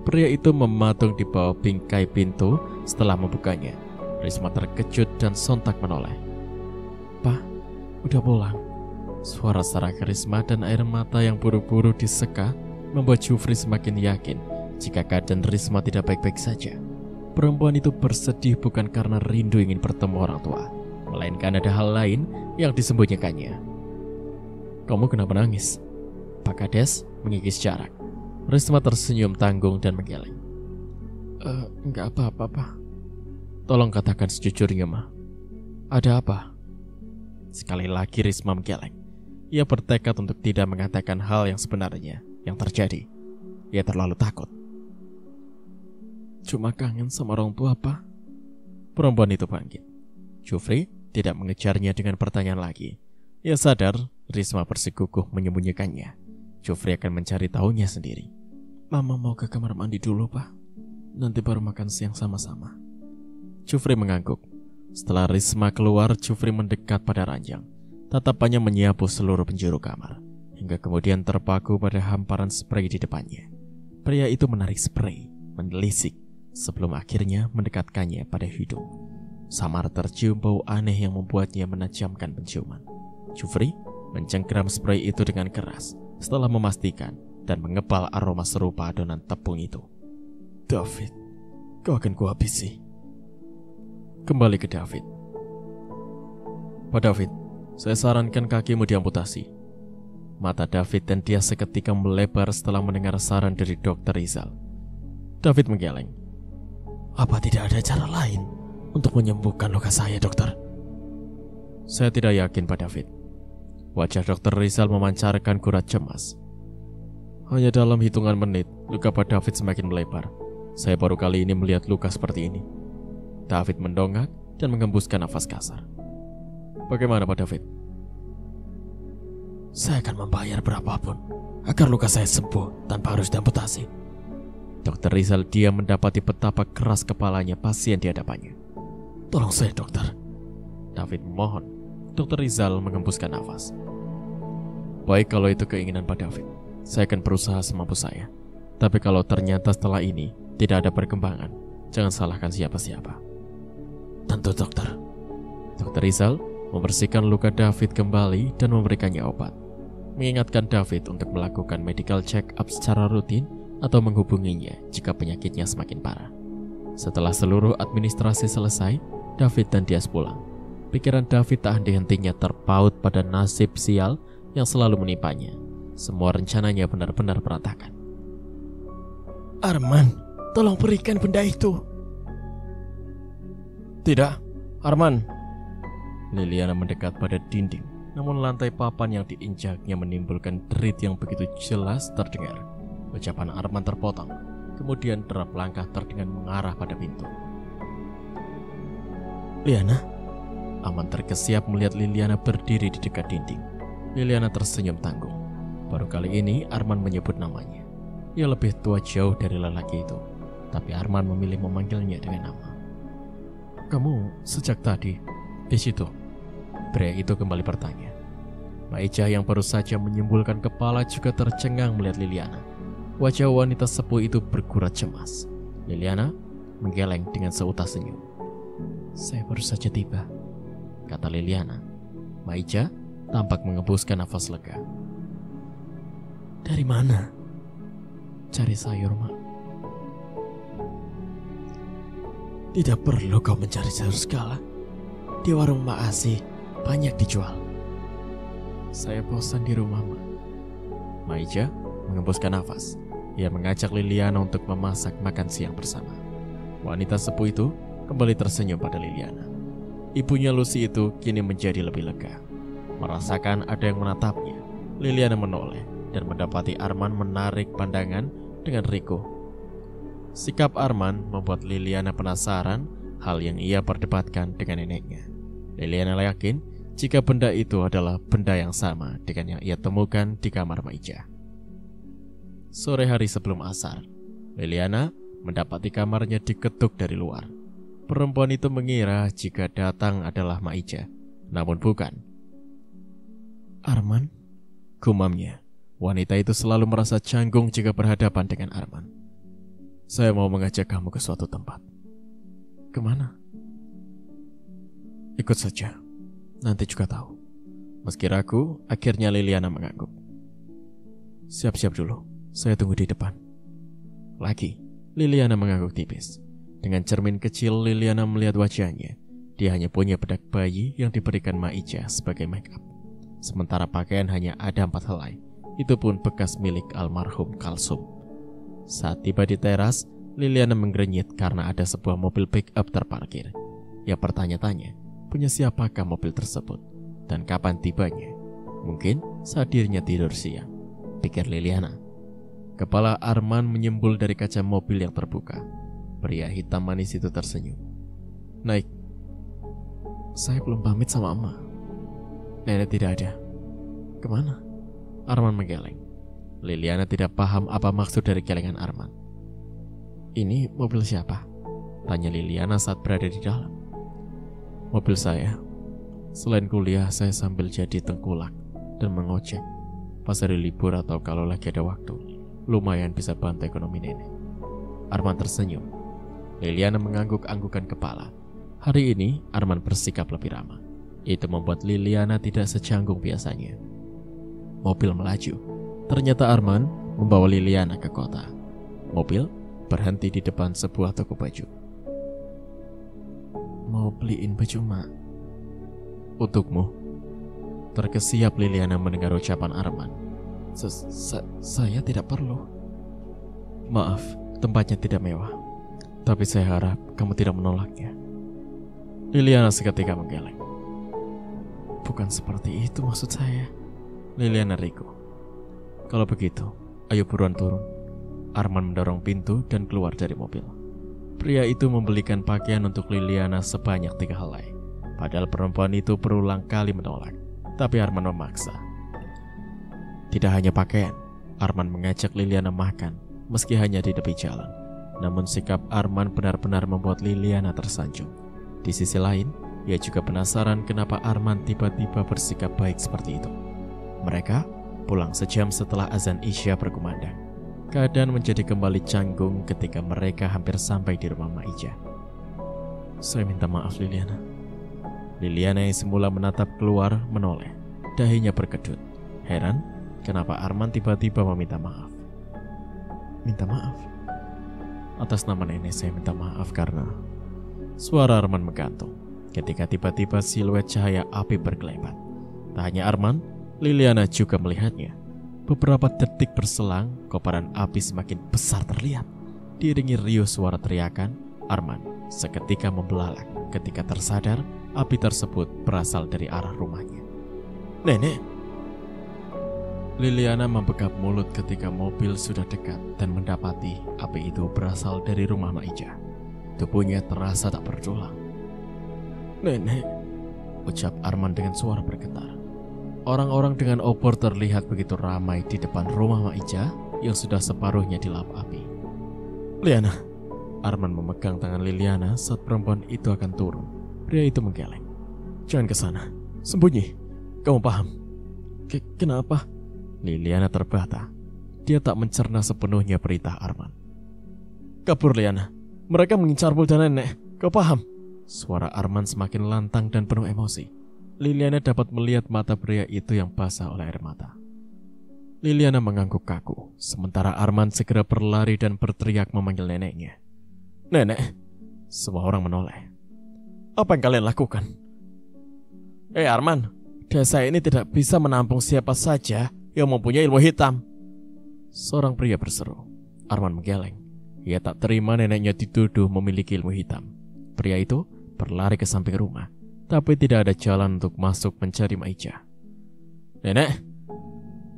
Pria itu mematung di bawah bingkai pintu setelah membukanya. Risma terkejut dan sontak menoleh. Pak, udah pulang. Suara serak Risma dan air mata yang buru-buru diseka membuat Jufri semakin yakin jika keadaan Risma tidak baik-baik saja. Perempuan itu bersedih bukan karena rindu ingin bertemu orang tua, melainkan ada hal lain yang disembunyikannya. Kamu kenapa nangis? Pak Kades mengikis jarak. Risma tersenyum tanggung dan menggeleng. Enggak apa-apa, Pak. Tolong katakan sejujurnya, Ma. Ada apa? Sekali lagi Risma menggeleng. Ia bertekad untuk tidak mengatakan hal yang sebenarnya yang terjadi. Ia terlalu takut. Cuma kangen sama orang tua, Pak. Perempuan itu bangkit. Jufri tidak mengejarnya dengan pertanyaan lagi. Ia sadar Risma bersikukuh menyembunyikannya. Jufri akan mencari tahunya sendiri. Mama mau ke kamar mandi dulu, Pak. Nanti baru makan siang sama-sama. Jufri mengangguk. Setelah Risma keluar, Jufri mendekat pada ranjang. Tatapannya menyapu seluruh penjuru kamar, hingga kemudian terpaku pada hamparan spray di depannya. Pria itu menarik spray, menelisik, sebelum akhirnya mendekatkannya pada hidung. Samar tercium bau aneh yang membuatnya menajamkan penciuman. Jufri mencengkeram spray itu dengan keras setelah memastikan dan mengepal aroma serupa adonan tepung itu. David, kau akan kuhabisi. Kembali ke David. Pak David, saya sarankan kakimu diamputasi. Mata David dan dia seketika melebar setelah mendengar saran dari Dr. Rizal. David menggeleng. Apa tidak ada cara lain untuk menyembuhkan luka saya, dokter? Saya tidak yakin, Pak David. Wajah Dr. Rizal memancarkan gurat cemas. Hanya dalam hitungan menit, luka Pak David semakin melebar. Saya baru kali ini melihat luka seperti ini. David mendongak dan menghembuskan nafas kasar. Bagaimana, Pak David? Saya akan membayar berapapun agar luka saya sembuh tanpa harus diamputasi. Dr. Rizal diam mendapati betapa keras kepalanya pasien di hadapannya. Tolong saya, dokter. David memohon. Dr. Rizal menghembuskan nafas. Baik kalau itu keinginan Pak David, saya akan berusaha semampu saya. Tapi kalau ternyata setelah ini tidak ada perkembangan, jangan salahkan siapa-siapa. Tentu, dokter. Dr. Rizal membersihkan luka David kembali dan memberikannya obat. Mengingatkan David untuk melakukan medical check-up secara rutin atau menghubunginya jika penyakitnya semakin parah. Setelah seluruh administrasi selesai, David dan Dias pulang. Pikiran David tak henti-hentinya terpaut pada nasib sial yang selalu menimpanya. Semua rencananya benar-benar berantakan. Arman, tolong berikan benda itu. Tidak, Arman. Liliana mendekat pada dinding, namun lantai papan yang diinjaknya menimbulkan derit yang begitu jelas terdengar. Ucapan Arman terpotong, kemudian derap langkah terdengar mengarah pada pintu. Liana? Arman terkesiap melihat Liliana berdiri di dekat dinding. Liliana tersenyum tanggung. Baru kali ini Arman menyebut namanya. Ia lebih tua jauh dari lelaki itu, tapi Arman memilih memanggilnya dengan nama. Kamu sejak tadi di situ? Pria itu kembali bertanya. Maija yang baru saja menyimpulkan kepala juga tercengang melihat Liliana. Wajah wanita sepuh itu bergurat cemas. Liliana menggeleng dengan seutas senyum. Saya baru saja tiba, kata Liliana. Maija tampak mengembuskan nafas lega. Dari mana? Cari sayur, Mak. Tidak perlu kau mencari sayur segala. Di warung Mak Asih banyak dijual. Saya bosan di rumah, Mak. Maija mengembuskan nafas. Ia mengajak Liliana untuk memasak makan siang bersama. Wanita sepuh itu kembali tersenyum pada Liliana. Ibunya Lucy itu kini menjadi lebih lega. Merasakan ada yang menatapnya, Liliana menoleh dan mendapati Arman menarik pandangan dengan Riko. Sikap Arman membuat Liliana penasaran hal yang ia perdebatkan dengan neneknya. Liliana yakin jika benda itu adalah benda yang sama dengan yang ia temukan di kamar Maija. Sore hari sebelum asar, Liliana mendapati kamarnya diketuk dari luar. Perempuan itu mengira jika datang adalah Maija, namun bukan. Arman? Gumamnya. Wanita itu selalu merasa canggung jika berhadapan dengan Arman. Saya mau mengajak kamu ke suatu tempat. Kemana? Ikut saja, nanti juga tahu. Meski ragu, akhirnya Liliana mengangguk. Siap-siap dulu, saya tunggu di depan. Lagi, Liliana mengangguk tipis. Dengan cermin kecil, Liliana melihat wajahnya. Dia hanya punya bedak bayi yang diberikan Maija sebagai make up. Sementara pakaian hanya ada 4 helai. Itu pun bekas milik almarhum Kalsum. Saat tiba di teras, Liliana menggerenyit karena ada sebuah mobil pick-up terparkir. Ia bertanya-tanya, punya siapakah mobil tersebut dan kapan tibanya? Mungkin saat dirinya tidur siang, pikir Liliana. Kepala Arman menyembul dari kaca mobil yang terbuka. Pria hitam manis itu tersenyum. Naik. Saya belum pamit sama Emak. Nenek tidak ada. Kemana? Arman menggeleng. Liliana tidak paham apa maksud dari gelengan Arman. Ini mobil siapa? Tanya Liliana saat berada di dalam. Mobil saya. Selain kuliah, saya sambil jadi tengkulak dan mengocek. Pas hari libur atau kalau lagi ada waktu, lumayan bisa bantu ekonomi nenek. Arman tersenyum. Liliana mengangguk-anggukan kepala. Hari ini Arman bersikap lebih ramah. Itu membuat Liliana tidak secanggung biasanya. Mobil melaju. Ternyata Arman membawa Liliana ke kota. Mobil berhenti di depan sebuah toko baju. Mau beliin baju Mak. Untukmu. Terkesiap Liliana mendengar ucapan Arman. Saya tidak perlu. Maaf, tempatnya tidak mewah, tapi saya harap kamu tidak menolaknya. Liliana seketika menggeleng. Bukan seperti itu maksud saya. Liliana Riko. Kalau begitu, ayo buruan turun. Arman mendorong pintu dan keluar dari mobil. Pria itu membelikan pakaian untuk Liliana sebanyak 3 helai. Padahal perempuan itu berulang kali menolak, tapi Arman memaksa. Tidak hanya pakaian, Arman mengajak Liliana makan, meski hanya di tepi jalan. Namun sikap Arman benar-benar membuat Liliana tersanjung. Di sisi lain, ia juga penasaran kenapa Arman tiba-tiba bersikap baik seperti itu. Mereka pulang sejam setelah azan Isya berkumandang. Keadaan menjadi kembali canggung ketika mereka hampir sampai di rumah Maija. Saya minta maaf Liliana. Liliana yang semula menatap keluar menoleh. Dahinya berkedut. Heran kenapa Arman tiba-tiba meminta maaf. Minta maaf? Atas nama nenek saya minta maaf karena... Suara Arman menggantung ketika tiba-tiba siluet cahaya api berkelebat. Tak hanya Arman, Liliana juga melihatnya. Beberapa detik berselang, kobaran api semakin besar terlihat. Diiringi riuh suara teriakan, Arman seketika membelalak ketika tersadar api tersebut berasal dari arah rumahnya. Nenek. Liliana membekap mulut ketika mobil sudah dekat dan mendapati api itu berasal dari rumah Maija. Tubuhnya terasa tak bertulang. Nenek, ucap Arman dengan suara bergetar. Orang-orang dengan obor terlihat begitu ramai di depan rumah Maija yang sudah separuhnya dilap api. Liana. Arman memegang tangan Liliana saat perempuan itu akan turun. Pria itu menggeleng. Jangan ke sana. Sembunyi. Kamu paham? Kenapa? Liliana terbata. Dia tak mencerna sepenuhnya perintah Arman. Kabur, Liana. Mereka mengincarmu dan nenek. Kau paham? Suara Arman semakin lantang dan penuh emosi. Liliana dapat melihat mata pria itu yang basah oleh air mata. Liliana mengangguk kaku, sementara Arman segera berlari dan berteriak memanggil neneknya. Nenek. Semua orang menoleh. Apa yang kalian lakukan? Arman, desa ini tidak bisa menampung siapa saja yang mempunyai ilmu hitam. Seorang pria berseru. Arman menggeleng. Ia tak terima neneknya dituduh memiliki ilmu hitam. Pria itu berlari ke samping rumah, tapi tidak ada jalan untuk masuk mencari Maija. Nenek.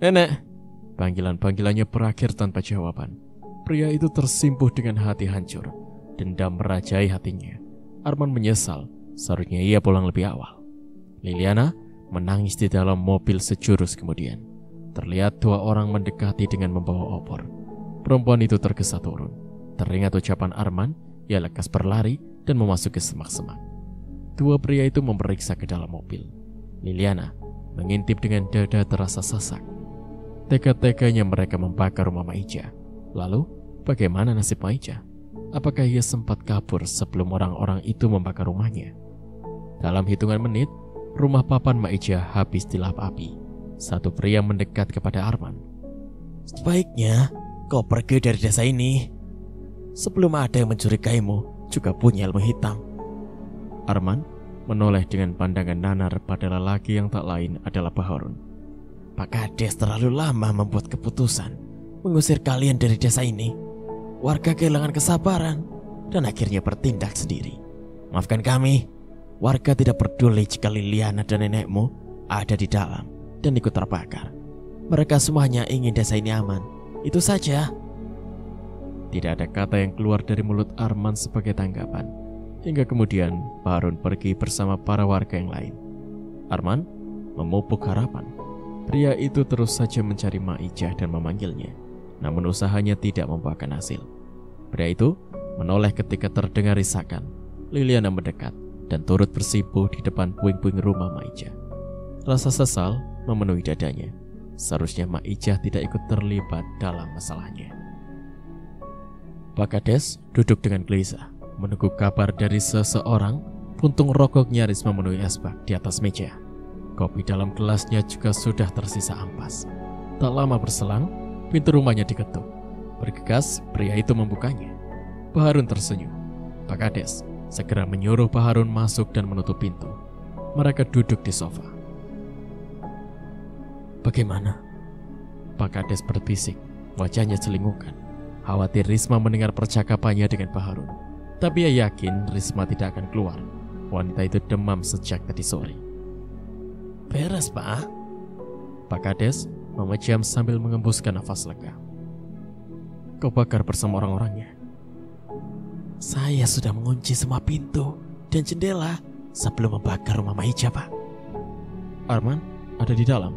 Nenek. Panggilan-panggilannya berakhir tanpa jawaban. Pria itu tersimpuh dengan hati hancur. Dendam merajai hatinya. Arman menyesal, seharusnya ia pulang lebih awal. Liliana menangis di dalam mobil sejurus kemudian. Terlihat dua orang mendekati dengan membawa obor. Perempuan itu tergesa turun. Teringat ucapan Arman, ia lekas berlari dan memasuki semak-semak. Dua pria itu memeriksa ke dalam mobil. Liliana mengintip dengan dada terasa sesak. Tega-teganya mereka membakar rumah Maija. Lalu, bagaimana nasib Maija? Apakah ia sempat kabur sebelum orang-orang itu membakar rumahnya? Dalam hitungan menit, rumah papan Maija habis dilap api. Satu pria mendekat kepada Arman. Sebaiknya kau pergi dari desa ini sebelum ada yang mencurigaimu juga punya ilmu hitam. Arman menoleh dengan pandangan nanar pada lelaki yang tak lain adalah Baharun. Pak Kades terlalu lama membuat keputusan mengusir kalian dari desa ini. Warga kehilangan kesabaran dan akhirnya bertindak sendiri. Maafkan kami. Warga tidak peduli jika Liliana dan nenekmu ada di dalam dan ikut terbakar. Mereka semuanya ingin desa ini aman. Itu saja. Tidak ada kata yang keluar dari mulut Arman sebagai tanggapan. Hingga kemudian Baharun pergi bersama para warga yang lain. Arman memupuk harapan. Pria itu terus saja mencari Maija dan memanggilnya. Namun usahanya tidak membuahkan hasil. Pria itu menoleh ketika terdengar risakan. Liliana mendekat dan turut bersimpuh di depan puing-puing rumah Maija. Rasa sesal memenuhi dadanya. Seharusnya Maija tidak ikut terlibat dalam masalahnya. Pak Kades duduk dengan gelisah, menunggu kabar dari seseorang. Puntung rokok nyaris memenuhi asbak di atas meja. Kopi dalam gelasnya juga sudah tersisa ampas. Tak lama berselang, pintu rumahnya diketuk. Bergegas, pria itu membukanya. Baharun tersenyum. Pak Kades segera menyuruh Baharun masuk dan menutup pintu. Mereka duduk di sofa. Bagaimana? Pak Kades berbisik, wajahnya celingukan. Khawatir Risma mendengar percakapannya dengan Baharun. Tapi ia yakin Risma tidak akan keluar. Wanita itu demam sejak tadi sore. Beres, Pak. Pak Kades memejam sambil mengembuskan nafas lega. Kau bakar bersama orang-orangnya? Saya sudah mengunci semua pintu dan jendela sebelum membakar rumah Maija, Pak. Arman ada di dalam?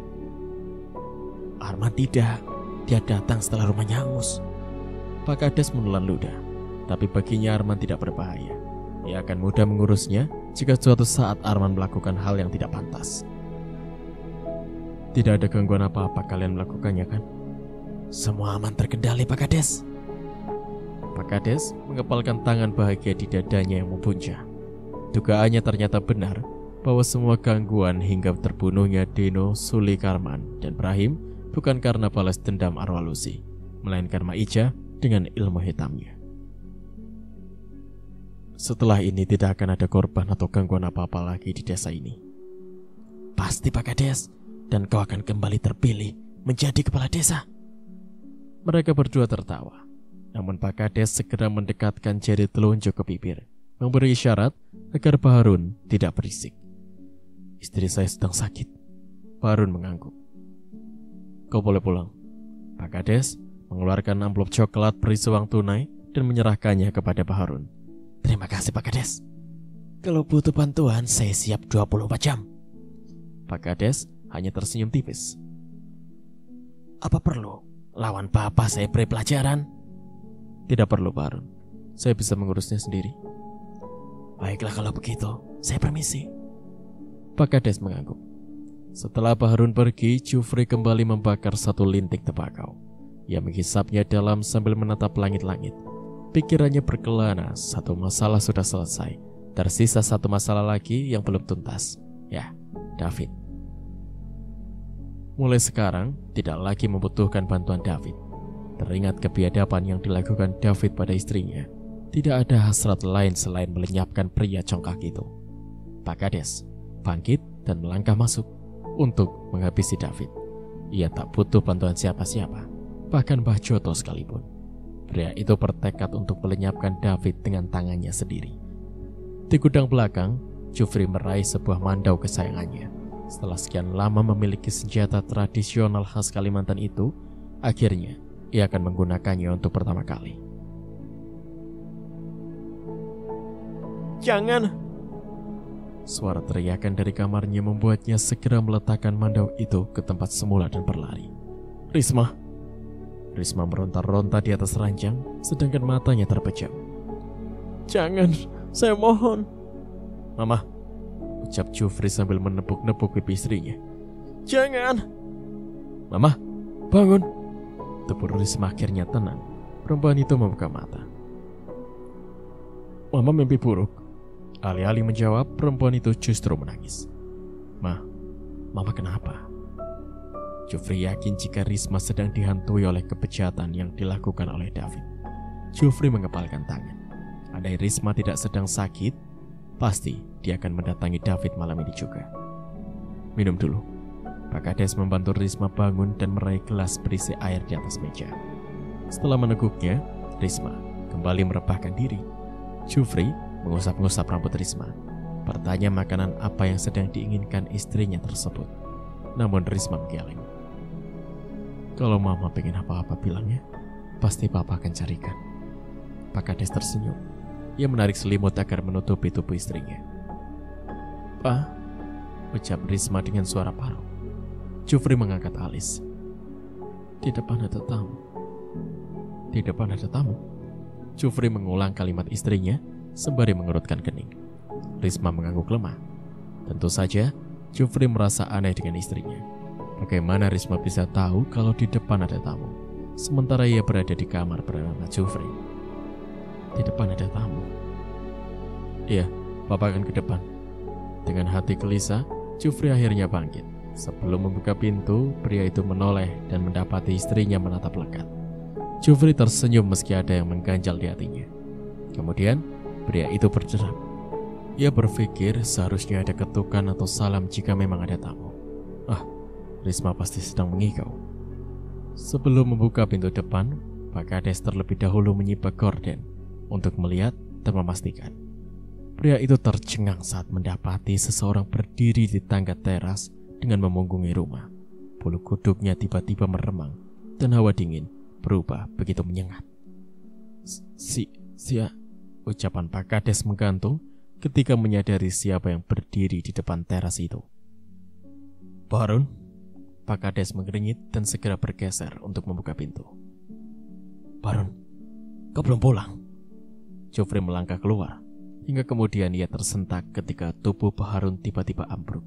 Arman tidak. Dia datang setelah rumahnya hangus. Pak Kades menelan ludah. Tapi baginya Arman tidak berbahaya. Ia akan mudah mengurusnya jika suatu saat Arman melakukan hal yang tidak pantas. Tidak ada gangguan apa-apa kalian melakukannya, kan? Semua aman terkendali, Pak Kades. Pak Kades mengepalkan tangan bahagia di dadanya yang membuncah. Dugaannya ternyata benar bahwa semua gangguan hingga terbunuhnya Deno, Suli, Karman, dan Brahim bukan karena balas dendam arwah Lucy, melainkan Maija dengan ilmu hitamnya. Setelah ini tidak akan ada korban atau gangguan apa-apa lagi di desa ini. Pasti, Pak Kades. Dan kau akan kembali terpilih menjadi kepala desa. Mereka berdua tertawa. Namun Pak Kades segera mendekatkan jari telunjuk ke bibir, memberi isyarat agar Pak Harun tidak berisik. "Istri saya sedang sakit." Pak Harun mengangguk. "Kau boleh pulang." Pak Kades mengeluarkan amplop coklat berisi uang tunai dan menyerahkannya kepada Pak Harun. "Terima kasih Pak Kades. Kalau butuh bantuan, saya siap 24 jam. Pak Kades hanya tersenyum tipis. "Apa perlu lawan Bapak saya beri pelajaran?" "Tidak perlu Pak Harun. Saya bisa mengurusnya sendiri." "Baiklah kalau begitu, saya permisi." Pak Kades mengangguk. Setelah Pak Harun pergi, Jufri kembali membakar satu linting tembakau. Ia menghisapnya dalam sambil menatap langit-langit. Pikirannya berkelana, satu masalah sudah selesai. Tersisa satu masalah lagi yang belum tuntas. Ya, David. Mulai sekarang, tidak lagi membutuhkan bantuan David. Teringat kebiadaban yang dilakukan David pada istrinya. Tidak ada hasrat lain selain melenyapkan pria congkak itu. Pak Kades bangkit dan melangkah masuk untuk menghabisi David. Ia tak butuh bantuan siapa-siapa, bahkan Mbah Joto sekalipun. Pria itu bertekad untuk melenyapkan David dengan tangannya sendiri. Di gudang belakang, Jufri meraih sebuah mandau kesayangannya. Setelah sekian lama memiliki senjata tradisional khas Kalimantan itu, akhirnya ia akan menggunakannya untuk pertama kali. "Jangan!" Suara teriakan dari kamarnya membuatnya segera meletakkan mandau itu ke tempat semula dan berlari. "Risma!" Risma meronta-ronta di atas ranjang, sedangkan matanya terpejam. "Jangan, saya mohon." "Mama," ucap Jufri sambil menepuk-nepuk pipi istrinya. "Jangan." "Mama, bangun." Tubuh Risma akhirnya tenang. Perempuan itu membuka mata. "Mama mimpi buruk." Alih-alih menjawab, perempuan itu justru menangis. Mama kenapa?" Jufri yakin jika Risma sedang dihantui oleh kebejatan yang dilakukan oleh David. Jufri mengepalkan tangan. Andai Risma tidak sedang sakit, pasti dia akan mendatangi David malam ini juga. "Minum dulu." Pak Kades membantu Risma bangun dan meraih gelas berisi air di atas meja. Setelah meneguknya, Risma kembali merebahkan diri. Jufri mengusap-ngusap rambut Risma, bertanya makanan apa yang sedang diinginkan istrinya tersebut. Namun Risma menggeleng. "Kalau Mama pengen apa-apa bilangnya, pasti Papa akan carikan." Pak Kades tersenyum. Ia menarik selimut agar menutupi tubuh istrinya. "Pak," ucap Risma dengan suara paru. Jufri mengangkat alis. "Di depan ada tamu." "Di depan ada tamu?" Jufri mengulang kalimat istrinya sembari mengerutkan kening. Risma mengangguk lemah. Tentu saja Jufri merasa aneh dengan istrinya. Bagaimana Risma bisa tahu kalau di depan ada tamu, sementara ia berada di kamar bersama Jufri? "Di depan ada tamu." "Iya, Papa akan ke depan." Dengan hati gelisah, Jufri akhirnya bangkit. Sebelum membuka pintu, pria itu menoleh dan mendapati istrinya menatap lekat. Jufri tersenyum meski ada yang mengganjal di hatinya. Kemudian, pria itu bergerak. Ia berpikir seharusnya ada ketukan atau salam jika memang ada tamu. Risma pasti sedang mengigau. Sebelum membuka pintu depan, Pak Kades terlebih dahulu menyibak gorden untuk melihat dan memastikan. Pria itu tercengang saat mendapati seseorang berdiri di tangga teras dengan memunggungi rumah. Bulu kuduknya tiba-tiba meremang dan hawa dingin berubah begitu menyengat. Ucapan Pak Kades menggantung ketika menyadari siapa yang berdiri di depan teras itu. "Pak Harun?" Pak Kades mengernyit dan segera bergeser untuk membuka pintu. "Pak Harun, kau belum pulang?" Jufri melangkah keluar, hingga kemudian ia tersentak ketika tubuh Pak Harun tiba-tiba ambruk.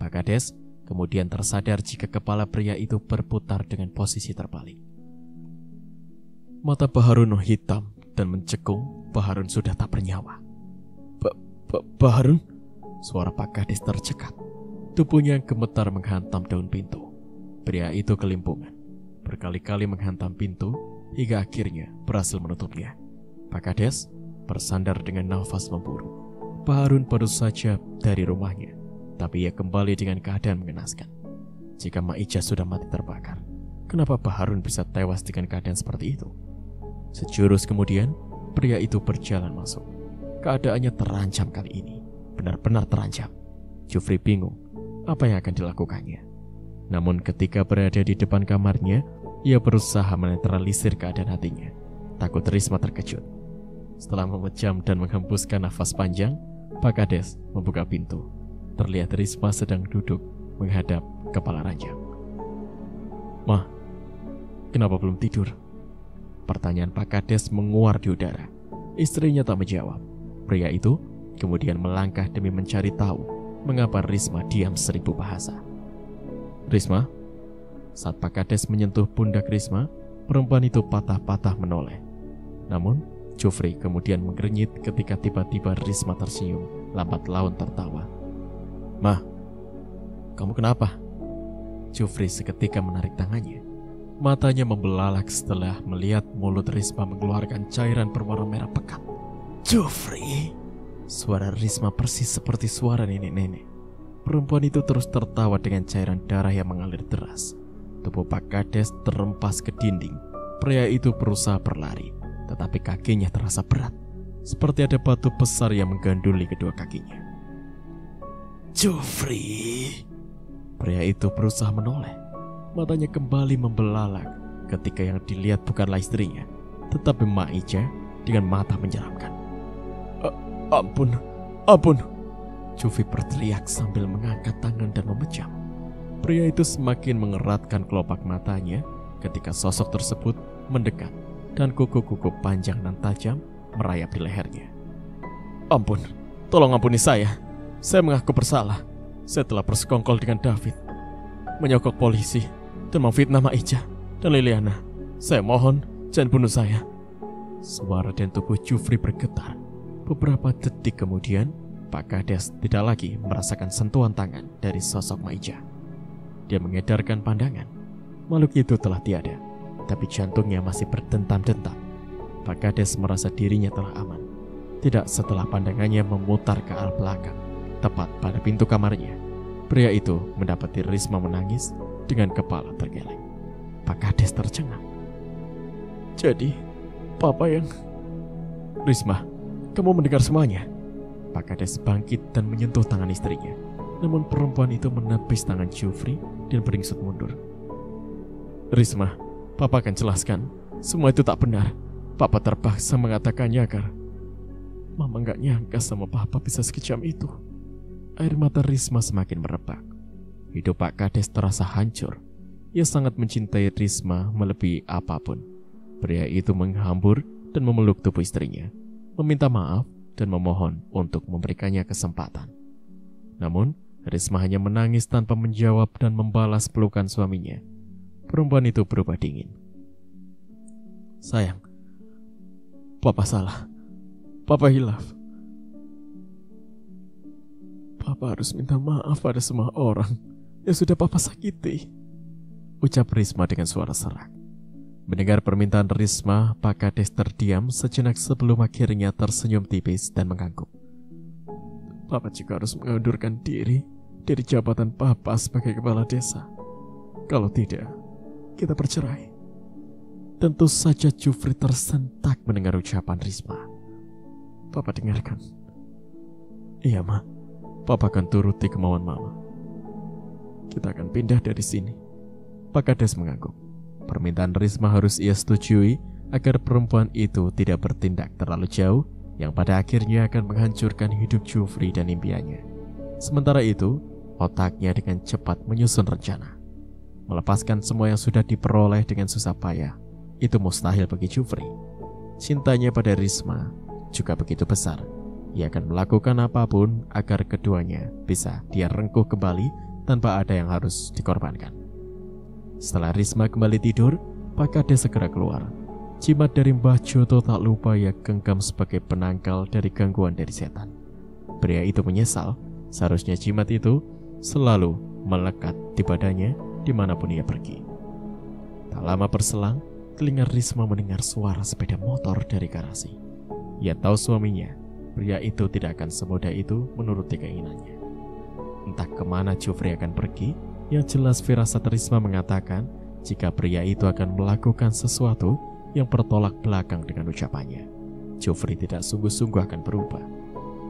Pak Kades kemudian tersadar jika kepala pria itu berputar dengan posisi terbalik. Mata Pak Harun hitam dan mencekung. Pak Harun sudah tak bernyawa. Pak Harun?" Suara Pak Kades tercekat. Tubuhnya gemetar menghantam daun pintu. Pria itu kelimpungan, berkali-kali menghantam pintu hingga akhirnya berhasil menutupnya. Pak Kades bersandar dengan nafas memburu. Pak Harun baru saja dari rumahnya, tapi ia kembali dengan keadaan mengenaskan. Jika Mak Ija sudah mati terbakar, kenapa Pak Harun bisa tewas dengan keadaan seperti itu? Sejurus kemudian, pria itu berjalan masuk. Keadaannya terancam kali ini. benar-benar terancam. Jufri bingung apa yang akan dilakukannya. Namun ketika berada di depan kamarnya, ia berusaha menetralisir keadaan hatinya. Takut Risma terkejut. Setelah memejam dan menghembuskan nafas panjang, Pak Kades membuka pintu. Terlihat Risma sedang duduk menghadap kepala ranjang. "Mah, kenapa belum tidur?" Pertanyaan Pak Kades menguar di udara. Istrinya tak menjawab. Pria itu kemudian melangkah demi mencari tahu mengapa Risma diam 1000 bahasa. "Risma?" Saat Pak Kades menyentuh pundak Risma, perempuan itu patah-patah menoleh. Namun, Jufri kemudian menggernyit ketika tiba-tiba Risma tersenyum, lambat laun tertawa. "Mah, kamu kenapa?" Jufri seketika menarik tangannya. Matanya membelalak setelah melihat mulut Risma mengeluarkan cairan berwarna merah pekat. "Jufri!" Suara Risma persis seperti suara nenek-nenek. Perempuan itu terus tertawa dengan cairan darah yang mengalir deras. Tubuh Pak Kades terempas ke dinding. Pria itu berusaha berlari, tetapi kakinya terasa berat, seperti ada batu besar yang mengganduli kedua kakinya. "Jufri!" Pria itu berusaha menoleh. Matanya kembali membelalak ketika yang dilihat bukanlah istrinya, tetapi Mak Ica dengan mata menyeramkan. Ampun, ampun!" Jufri berteriak sambil mengangkat tangan dan memejam. Pria itu semakin mengeratkan kelopak matanya ketika sosok tersebut mendekat dan kuku-kuku panjang dan tajam merayap di lehernya. "Ampun, tolong ampuni saya. Saya mengaku bersalah. Saya telah bersekongkol dengan David, menyokok polisi, dan memfitnah Mak Ica dan Liliana. Saya mohon, jangan bunuh saya." Suara dan tubuh Jufri bergetar. Beberapa detik kemudian, Pak Kades tidak lagi merasakan sentuhan tangan dari sosok Mak Ica. Dia mengedarkan pandangan. Makhluk itu telah tiada, tapi jantungnya masih berdentam-dentam. Pak Kades merasa dirinya telah aman. Tidak setelah pandangannya memutar ke arah belakang, tepat pada pintu kamarnya. Pria itu mendapati Risma menangis dengan kepala tergeleng. Pak Kades tercengang. "Jadi, Papa yang..." "Risma, kamu mendengar semuanya?" Pak Kades bangkit dan menyentuh tangan istrinya. Namun perempuan itu menepis tangan Jufri dan beringsut mundur. "Risma, Papa akan jelaskan. Semua itu tak benar. Papa terpaksa mengatakannya agar..." "Mama gak nyangka sama Papa bisa sekejam itu." Air mata Risma semakin merebak. Hidup Pak Kades terasa hancur. Ia sangat mencintai Risma melebihi apapun. Pria itu menghambur dan memeluk tubuh istrinya, meminta maaf dan memohon untuk memberikannya kesempatan. Namun, Risma hanya menangis tanpa menjawab dan membalas pelukan suaminya. Perempuan itu berubah dingin. "Sayang, Papa salah. Papa hilaf. Papa harus minta maaf pada semua orang yang sudah Papa sakiti," ucap Risma dengan suara serak. Mendengar permintaan Risma, Pak Kades terdiam sejenak sebelum akhirnya tersenyum tipis dan mengangguk. "Papa juga harus mengundurkan diri dari jabatan Papa sebagai kepala desa. Kalau tidak, kita bercerai." Tentu saja Jufri tersentak mendengar ucapan Risma. "Papa dengarkan." "Iya, Ma. Papa akan turuti kemauan Mama. Kita akan pindah dari sini." Pak Kades mengangguk. Permintaan Risma harus ia setujui agar perempuan itu tidak bertindak terlalu jauh yang pada akhirnya akan menghancurkan hidup Jufri dan impiannya. Sementara itu, otaknya dengan cepat menyusun rencana. Melepaskan semua yang sudah diperoleh dengan susah payah, itu mustahil bagi Jufri. Cintanya pada Risma juga begitu besar. Ia akan melakukan apapun agar keduanya bisa dia rengkuh kembali tanpa ada yang harus dikorbankan. Setelah Risma kembali tidur, Pak Kades segera keluar. Jimat dari Mbah Joto tak lupa ia genggam sebagai penangkal dari gangguan dari setan. Pria itu menyesal, seharusnya jimat itu selalu melekat di badannya dimanapun ia pergi. Tak lama berselang, telinga Risma mendengar suara sepeda motor dari garasi. Ia tahu suaminya, pria itu tidak akan semudah itu menuruti keinginannya. Entah kemana Jufri akan pergi, yang jelas firasat Risma mengatakan jika pria itu akan melakukan sesuatu yang bertolak belakang dengan ucapannya, Jufri tidak sungguh-sungguh akan berubah.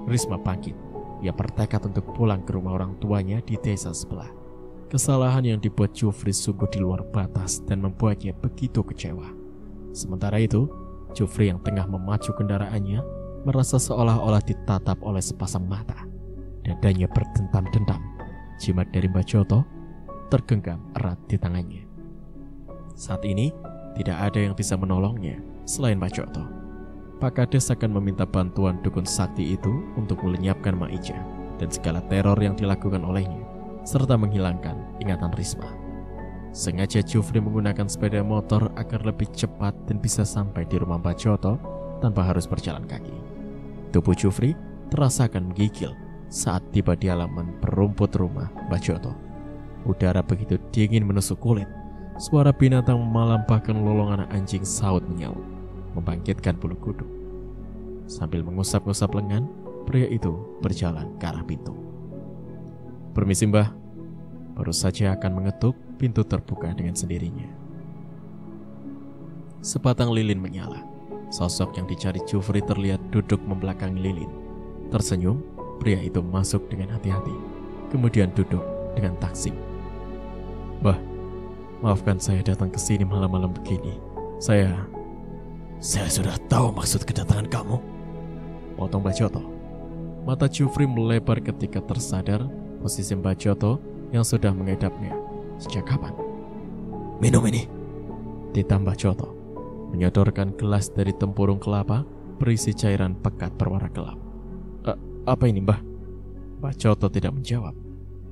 Risma bangkit ia bertekad untuk pulang ke rumah orang tuanya di desa sebelah. Kesalahan yang dibuat Jufri sungguh di luar batas dan membuatnya begitu kecewa. Sementara itu, Jufri yang tengah memacu kendaraannya merasa seolah-olah ditatap oleh sepasang mata. Dadanya berdentam-dentam. Jimat dari Mbah Joto tergenggam erat di tangannya. Saat ini, tidak ada yang bisa menolongnya selain Mbah Joto. Pak Kades akan meminta bantuan dukun sakti itu untuk melenyapkan Maija dan segala teror yang dilakukan olehnya, serta menghilangkan ingatan Risma. Sengaja Jufri menggunakan sepeda motor agar lebih cepat dan bisa sampai di rumah Mbah Joto tanpa harus berjalan kaki. Tubuh Jufri terasakan menggigil saat tiba di halaman perumput rumah Mbah Joto. Udara begitu dingin menusuk kulit. Suara binatang melampahkan lolongan anjing saut menyaut, membangkitkan bulu kuduk. Sambil mengusap-ngusap lengan, pria itu berjalan ke arah pintu. "Permisi Mbah." Baru saja akan mengetuk, pintu terbuka dengan sendirinya. Sebatang lilin menyala. Sosok yang dicari Jufri terlihat duduk membelakangi lilin. Tersenyum, pria itu masuk dengan hati-hati, kemudian duduk dengan taksim. "Mbah, maafkan saya datang ke sini malam-malam begini. Saya sudah tahu maksud kedatangan kamu," potong Mbah Joto. Mata Jufri melebar ketika tersadar posisi Mbah Joto yang sudah mengedapnya. Sejak kapan? "Minum ini," ditambah Joto, menyodorkan gelas dari tempurung kelapa berisi cairan pekat berwarna gelap. Apa ini, Mbah?" Mbah Joto tidak menjawab.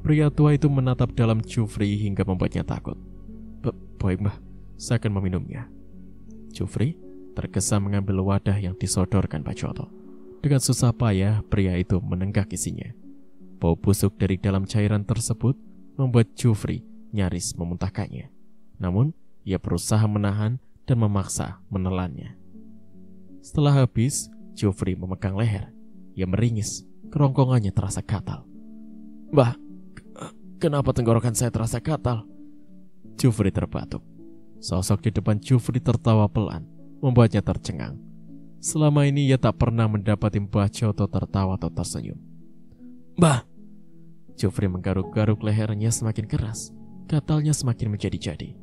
Pria tua itu menatap dalam Jufri hingga membuatnya takut. Baik Mbah, saya akan meminumnya." Jufri tergesa mengambil wadah yang disodorkan Mbah Joto. Dengan susah payah, pria itu menenggak isinya. Bau busuk dari dalam cairan tersebut membuat Jufri nyaris memuntahkannya. Namun, ia berusaha menahan dan memaksa menelannya. Setelah habis, Jufri memegang leher. Ia meringis, kerongkongannya terasa gatal. "Mbah, kenapa tenggorokan saya terasa gatal?" Jufri terbatuk. Sosok di depan Jufri tertawa pelan, membuatnya tercengang. Selama ini ia tak pernah mendapati Mbah Joto tertawa atau tersenyum. "Mbah!" Jufri menggaruk-garuk lehernya semakin keras. Gatalnya semakin menjadi-jadi.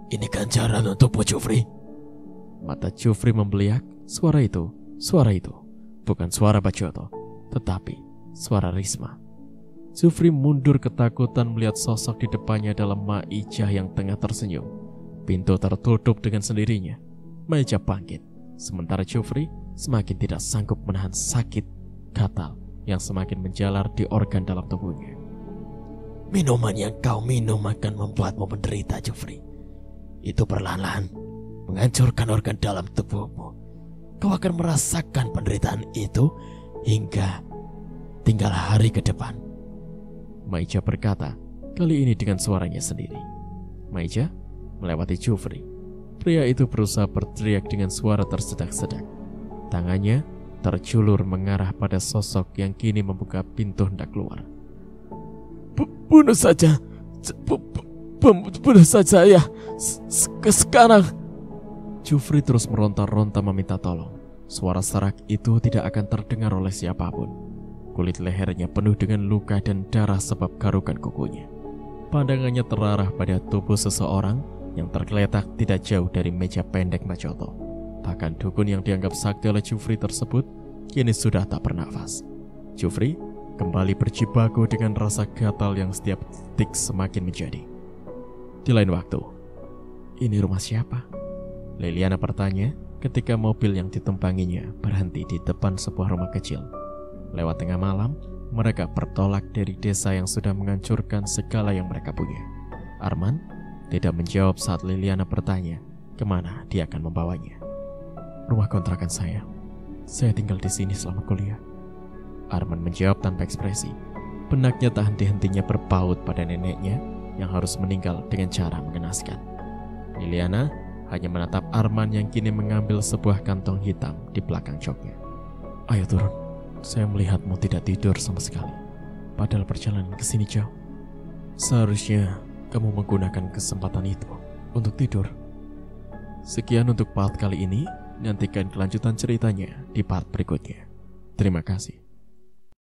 "Ini ganjaran untukmu, Jufri." Mata Jufri membeliak. Suara itu bukan suara Mbah Joto, tetapi suara Risma. Jufri mundur ketakutan melihat sosok di depannya dalam Maija yang tengah tersenyum. Pintu tertutup dengan sendirinya. Maija bangkit, sementara Jufri semakin tidak sanggup menahan sakit gatal yang semakin menjalar di organ dalam tubuhnya. "Minuman yang kau minum akan membuatmu menderita, Jufri. Itu perlahan-lahan menghancurkan organ dalam tubuhmu. Kau akan merasakan penderitaan itu hingga tinggal hari ke depan." Maija berkata, kali ini dengan suaranya sendiri. Maija melewati Jufri. Pria itu berusaha berteriak dengan suara tersedak-sedak. Tangannya terjulur mengarah pada sosok yang kini membuka pintu hendak keluar. Bunuh saja ya sekarang." Jufri terus meronta-ronta meminta tolong. Suara serak itu tidak akan terdengar oleh siapapun. Kulit lehernya penuh dengan luka dan darah sebab garukan kukunya. Pandangannya terarah pada tubuh seseorang yang tergeletak tidak jauh dari meja pendek Mbah Joto. Bahkan dukun yang dianggap sakti oleh Jufri tersebut kini sudah tak bernafas. Jufri kembali berjibaku dengan rasa gatal yang setiap detik semakin menjadi. Di lain waktu, "Ini rumah siapa?" Liliana bertanya ketika mobil yang ditumpanginya berhenti di depan sebuah rumah kecil. Lewat tengah malam, mereka bertolak dari desa yang sudah menghancurkan segala yang mereka punya. Arman tidak menjawab saat Liliana bertanya kemana dia akan membawanya. "Rumah kontrakan saya tinggal di sini selama kuliah." Arman menjawab tanpa ekspresi. Benaknya tak henti-hentinya berpaut pada neneknya yang harus meninggal dengan cara mengenaskan. Liliana hanya menatap Arman yang kini mengambil sebuah kantong hitam di belakang joknya. "Ayo turun, saya melihatmu tidak tidur sama sekali. Padahal perjalanan ke sini jauh. Seharusnya kamu menggunakan kesempatan itu untuk tidur." Sekian untuk part kali ini. Nantikan kelanjutan ceritanya di part berikutnya. Terima kasih.